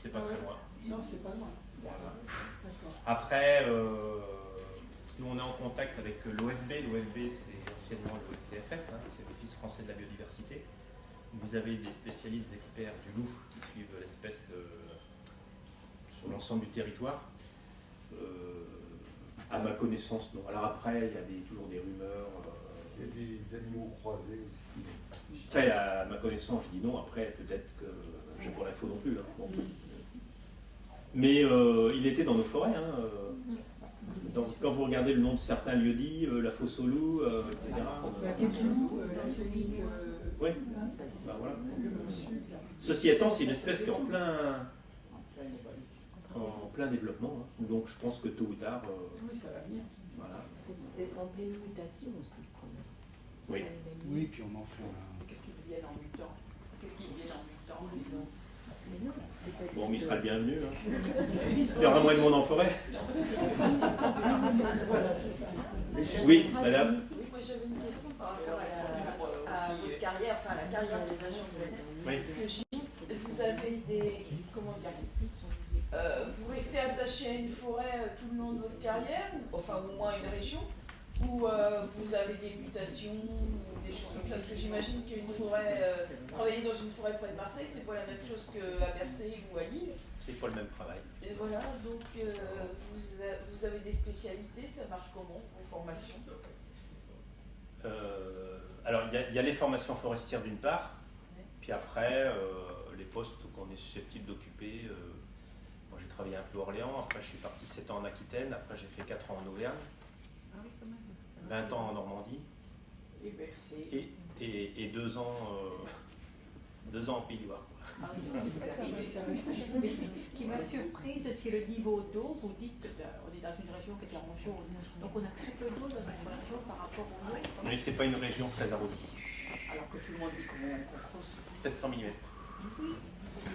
C'est pas très loin. Non, c'est pas loin. Voilà. Après, nous on est en contact avec l'OFB. L'OFB, c'est anciennement le CFS, hein, c'est l'Office français de la biodiversité. Vous avez des spécialistes experts du loup qui suivent l'espèce sur l'ensemble du territoire. À ma connaissance, non. Alors après, il y a toujours des rumeurs. Il y a des animaux croisés aussi. Après, à ma connaissance, je dis non. Après, peut-être que j'ai pas l'info non plus. Hein. Bon. Mais il était dans nos forêts. Hein, quand vous regardez le nom de certains lieux-dits, la fosse aux loups, etc. La clinique. Oui. Bah, voilà. Ceci étant, c'est une espèce qui est en plein développement. Hein. Donc je pense que tôt ou tard. Oui, ça va venir. Voilà. C'est en pleine mutation aussi. Oui. Oui, puis on en fait un. Qu'est-ce qu'ils viennent en mutant? Qu'est-ce qu'ils viennent en mutant? Mais non, bon, il sera le bienvenu. Hein. Il y aura moins de monde en forêt. Voilà, c'est ça. Oui, madame. Oui, moi j'avais une question par rapport à votre carrière, enfin à la carrière des agents de l'année. Oui. Parce que vous avez des. Comment dire vous restez attaché à une forêt tout le long de votre carrière, enfin au moins une région, Ou vous avez des mutations ou des choses comme ça? Parce que j'imagine qu'une forêt, travailler dans une forêt près de Marseille, c'est pas la même chose qu'à Bercy ou à Lille. C'est pas le même travail. Et voilà, donc vous avez des spécialités, ça marche comment, vos formations? Alors il y a les formations forestières d'une part, puis après les postes qu'on est susceptible d'occuper. Moi j'ai travaillé un peu à Orléans, après je suis parti 7 ans en Aquitaine, après j'ai fait 4 ans en Auvergne, 20 ans en Normandie, et 2 ans, 2 ans en Pays de Loire. Mais ce qui m'a surprise, c'est le niveau d'eau. Vous dites qu'on est dans une région qui est en jaune, donc on a très peu d'eau dans cette région par rapport au nord. Mais c'est pas une région très arrosée. Alors que tout le monde dit qu'on 700 mm. Oui,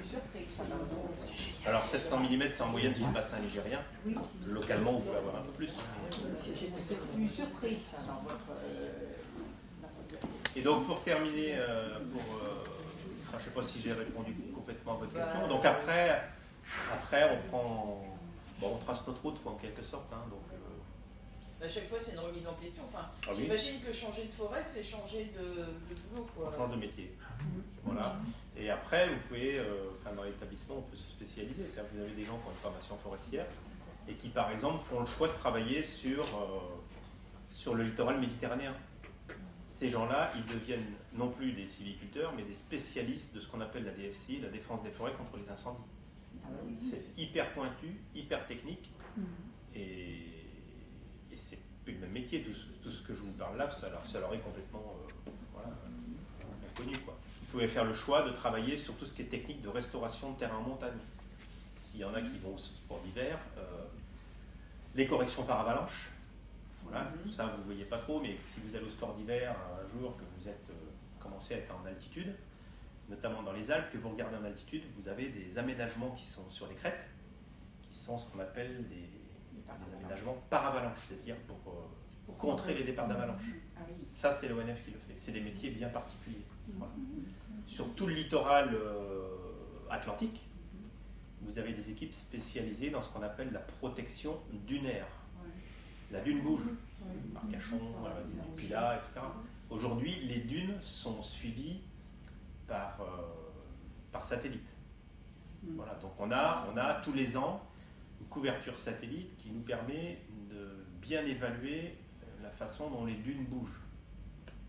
je suis surprise. Alors 700 mm c'est en moyenne sur le bassin ligérien. Oui. Localement, vous pouvez avoir un peu plus. J'ai une surprise ça, dans votre... Et donc pour terminer, je ne sais pas si j'ai répondu complètement à votre question. Donc après on trace notre route quoi, en quelque sorte. Hein, donc, à chaque fois, c'est une remise en question. Enfin, oui. J'imagine que changer de forêt, c'est changer de boulot, quoi. On change de métier. Voilà. Et après, vous pouvez, dans l'établissement, on peut se spécialiser. C'est-à-dire que vous avez des gens qui ont une formation forestière et qui, par exemple, font le choix de travailler sur le littoral méditerranéen. Ces gens-là, ils deviennent non plus des sylviculteurs, mais des spécialistes de ce qu'on appelle la DFCI, la défense des forêts contre les incendies. C'est hyper pointu, hyper technique, et c'est plus le même métier. Tout ce que je vous parle là, ça leur est complètement inconnu, quoi. Vous pouvez faire le choix de travailler sur tout ce qui est technique de restauration de terrain en montagne. S'il y en a qui vont au sport d'hiver, les corrections par avalanche. Voilà, ça vous ne voyez pas trop, mais si vous allez au sport d'hiver un jour que vous commencez à être en altitude, notamment dans les Alpes, que vous regardez en altitude, vous avez des aménagements qui sont sur les crêtes, qui sont ce qu'on appelle des aménagements par avalanche, c'est-à-dire pour contrer les départs d'avalanche. Ça, c'est l'ONF qui le fait. C'est des métiers bien particuliers. Voilà. Sur tout le littoral atlantique, vous avez des équipes spécialisées dans ce qu'on appelle la protection dunaire. La dune bouge, Arcachon, Pilat, etc. Aujourd'hui, les dunes sont suivies par satellite. Voilà, donc on a tous les ans une couverture satellite qui nous permet de bien évaluer la façon dont les dunes bougent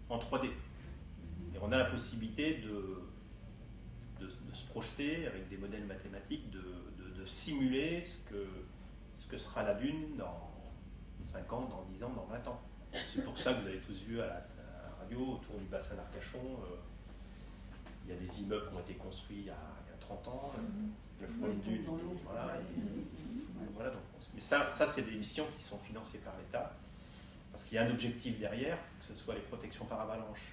en 3D. Et on a la possibilité de se projeter avec des modèles mathématiques, de simuler ce que sera la dune dans 5 ans, dans 10 ans, dans 20 ans. C'est pour ça que vous avez tous vu à la radio, autour du bassin d'Arcachon, il y a des immeubles qui ont été construits il y a 30 ans, le front de dune, voilà, donc, mais ça c'est des missions qui sont financées par l'État, parce qu'il y a un objectif derrière, que ce soit les protections par avalanche,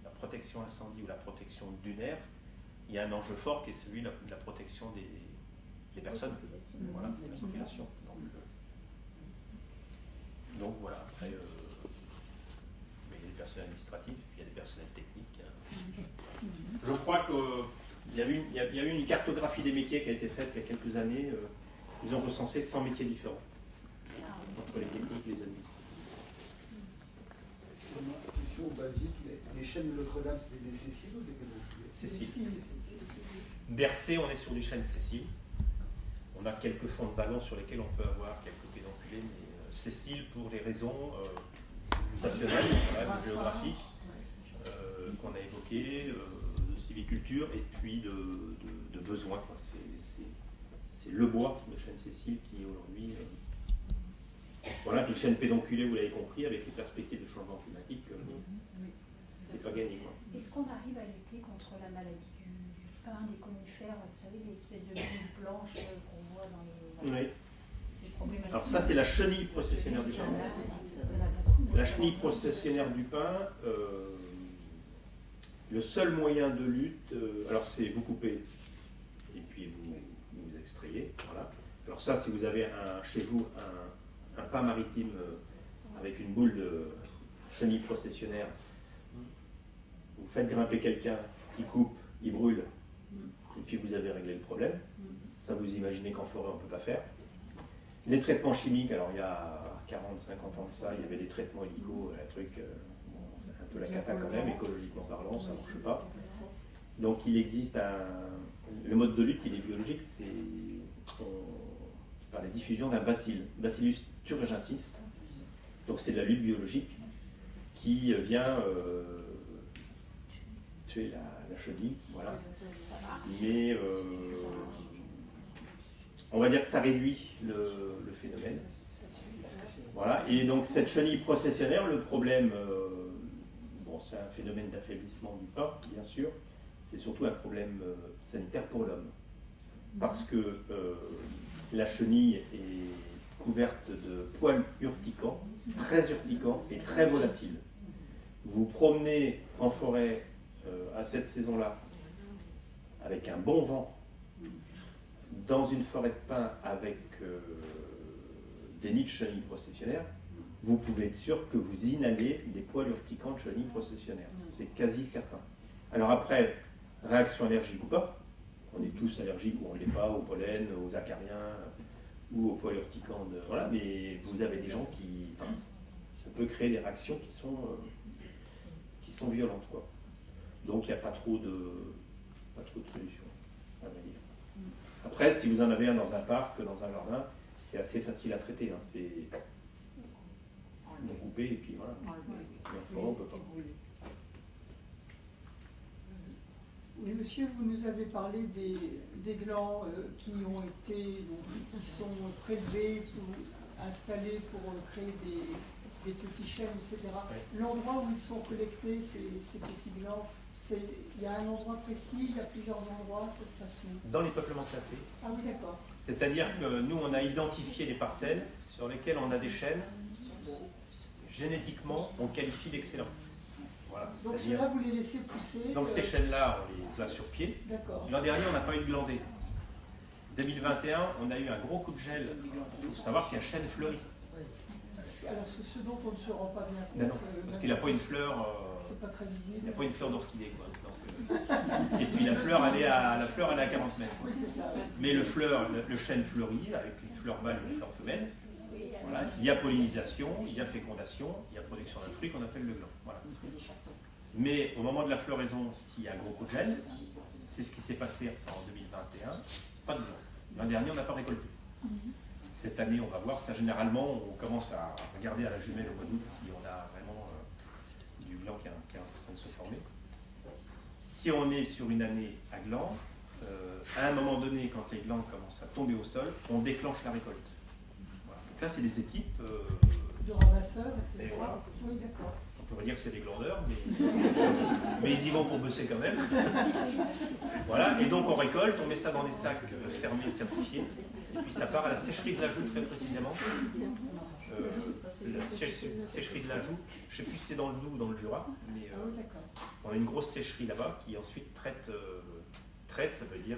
la protection incendie ou la protection dunaire, il y a un enjeu fort qui est celui de la protection des personnes, voilà, de la population. Donc voilà, après, il y a des personnels administratifs, il y a des personnels techniques. Je crois qu'il y a eu une cartographie des métiers qui a été faite il y a quelques années. Ils ont recensé 100 métiers différents entre les techniques et les administratifs. Une question basique, les chaînes de Notre-Dame, c'était des Céciles ou des pédophiles? Cécile. Bercé, on est sur des chaînes Cécile. On a quelques fonds de ballon sur lesquels on peut avoir quelques pédonculés, mais Cécile pour les raisons stationnelles, géographiques, qu'on a évoquées, de sylviculture et puis de besoins. C'est le bois de chêne Cécile qui aujourd'hui... voilà, c'est une chaîne pédonculée, vous l'avez compris, avec les perspectives de changement climatique, c'est pas gagné, quoi. Est-ce qu'on arrive à lutter contre la maladie du pin, des conifères, vous savez, des espèces de lignes blanches qu'on voit dans les... Oui. Alors ça, c'est la chenille processionnaire du pin. La chenille processionnaire du pin, le seul moyen de lutte, alors c'est vous couper et puis vous extrayez, voilà. Alors ça, si vous avez chez vous un pin maritime avec une boule de chenille processionnaire, vous faites grimper quelqu'un, il coupe, il brûle, et puis vous avez réglé le problème. Ça, vous imaginez qu'en forêt, on ne peut pas faire. Les traitements chimiques, alors il y a 40-50 ans de ça, il y avait des traitements hélicaux, un truc, bon, c'est un peu la cata quand même, écologiquement parlant, ça ne marche pas. Donc il existe le mode de lutte qui est biologique, c'est par la diffusion d'un Bacillus thuringiensis. Donc c'est de la lutte biologique qui vient tuer la chenille, voilà. Mais on va dire que ça réduit le phénomène. Voilà. Et donc cette chenille processionnaire, le problème, bon, c'est un phénomène d'affaiblissement du porc, bien sûr, c'est surtout un problème sanitaire pour l'homme. Parce que la chenille est couverte de poils urticants, très urticants et très volatiles. Vous promenez en forêt à cette saison-là avec un bon vent, dans une forêt de pins avec des nids de chenilles processionnaires, vous pouvez être sûr que vous inhalez des poils urticants de chenilles processionnaires. C'est quasi certain. Alors après, réaction allergique ou pas, on est tous allergiques ou on ne l'est pas au pollen, aux acariens ou aux poils urticants. Voilà, mais vous avez des gens qui... Enfin, ça peut créer des réactions qui sont violentes, quoi. Donc il n'y a pas trop de solutions, à vrai dire. Après, si vous en avez un dans un parc, dans un jardin, c'est assez facile à traiter. Hein. C'est couper et puis voilà. Mais en forêt, on ne peut pas. Oui, monsieur, vous nous avez parlé des glands qui sont prélevés, installés pour créer des petits chênes, etc. Ouais. L'endroit où ils sont collectés, ces petits glands, il y a un endroit précis, il y a plusieurs endroits, ça se passe où? Dans les peuplements classés. Ah oui, d'accord. C'est-à-dire que nous, on a identifié des parcelles sur lesquelles on a des chênes, génétiquement, on qualifie d'excellents. Voilà, donc ceux-là, vous les laissez pousser. Donc ces chênes-là, on les a sur pied. L'an dernier, on n'a pas eu de glandé. 2021, on a eu un gros coup de gel. Il faut savoir qu'il y a un chêne fleuri. Alors ce dont on ne se rend pas bien compte. Non, parce qu'il n'a pas une fleur. C'est pas très visible. Il n'a pas une fleur d'orchidée, quoi. Donc, et puis la fleur, elle est à 40 mètres. Oui, c'est ça. Mais le chêne fleuri, avec une fleur mâle et une fleur femelle. Voilà. Il y a pollinisation, il y a fécondation, il y a production d'un fruit qu'on appelle le gland. Voilà. Mais au moment de la floraison, s'il y a un gros coup de gel, c'est ce qui s'est passé en 2021, pas de gland. L'an dernier, on n'a pas récolté. Cette année, on va voir. Ça, généralement, on commence à regarder à la jumelle au mois d'août si on a vraiment du gland qui est en train de se former. Si on est sur une année à gland, à un moment donné, quand les glands commencent à tomber au sol, on déclenche la récolte. Voilà. Donc là, c'est des équipes de ramasseurs, etc. Voilà. Oui, d'accord. On pourrait dire que c'est des glandeurs, mais ils y vont pour bosser quand même. Voilà, et donc on récolte, on met ça dans des sacs fermés, certifiés, et puis ça part à la sécherie de l'ajout très précisément. La sécherie de l'ajout, je ne sais plus si c'est dans le Doubs ou dans le Jura, mais on a une grosse sécherie là-bas qui ensuite traite, ça veut dire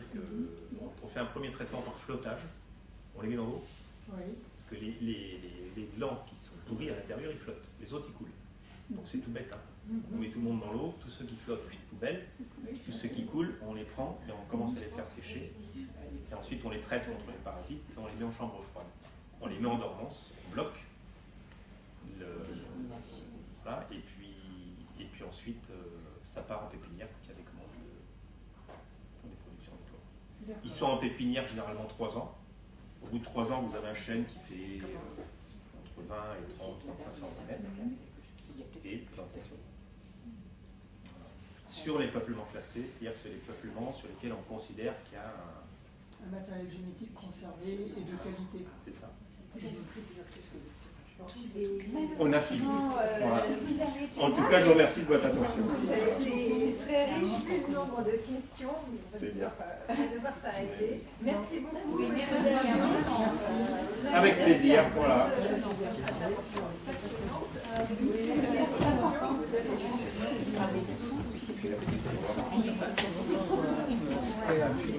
qu'on fait un premier traitement par flottage, on les met dans l'eau, parce que les glands qui sont pourris à l'intérieur, ils flottent, les autres ils coulent. Donc c'est tout bête, hein. On met tout le monde dans l'eau, tous ceux qui flottent, poubelle, tous ceux qui coulent, on les prend et on commence à les faire sécher. Et ensuite on les traite contre les parasites et on les met en chambre froide. On les met en dormance, on bloque. Voilà, et puis ensuite ça part en pépinière pour qu'il y a des commandes pour des productions de plomb. Ils sont en pépinière généralement 3 ans. Au bout de 3 ans, vous avez un chêne qui fait entre 20 et 30-35 cm. Et plantation. Sur les peuplements classés, c'est-à-dire sur les peuplements sur lesquels on considère qu'il y a un matériel génétique conservé et de qualité. C'est ça. On a fini. Voilà. En tout cas, je vous remercie de votre attention. C'est très riche, vu le nombre de questions. On va devoir s'arrêter. Merci beaucoup. Avec plaisir. Voilà. Merci.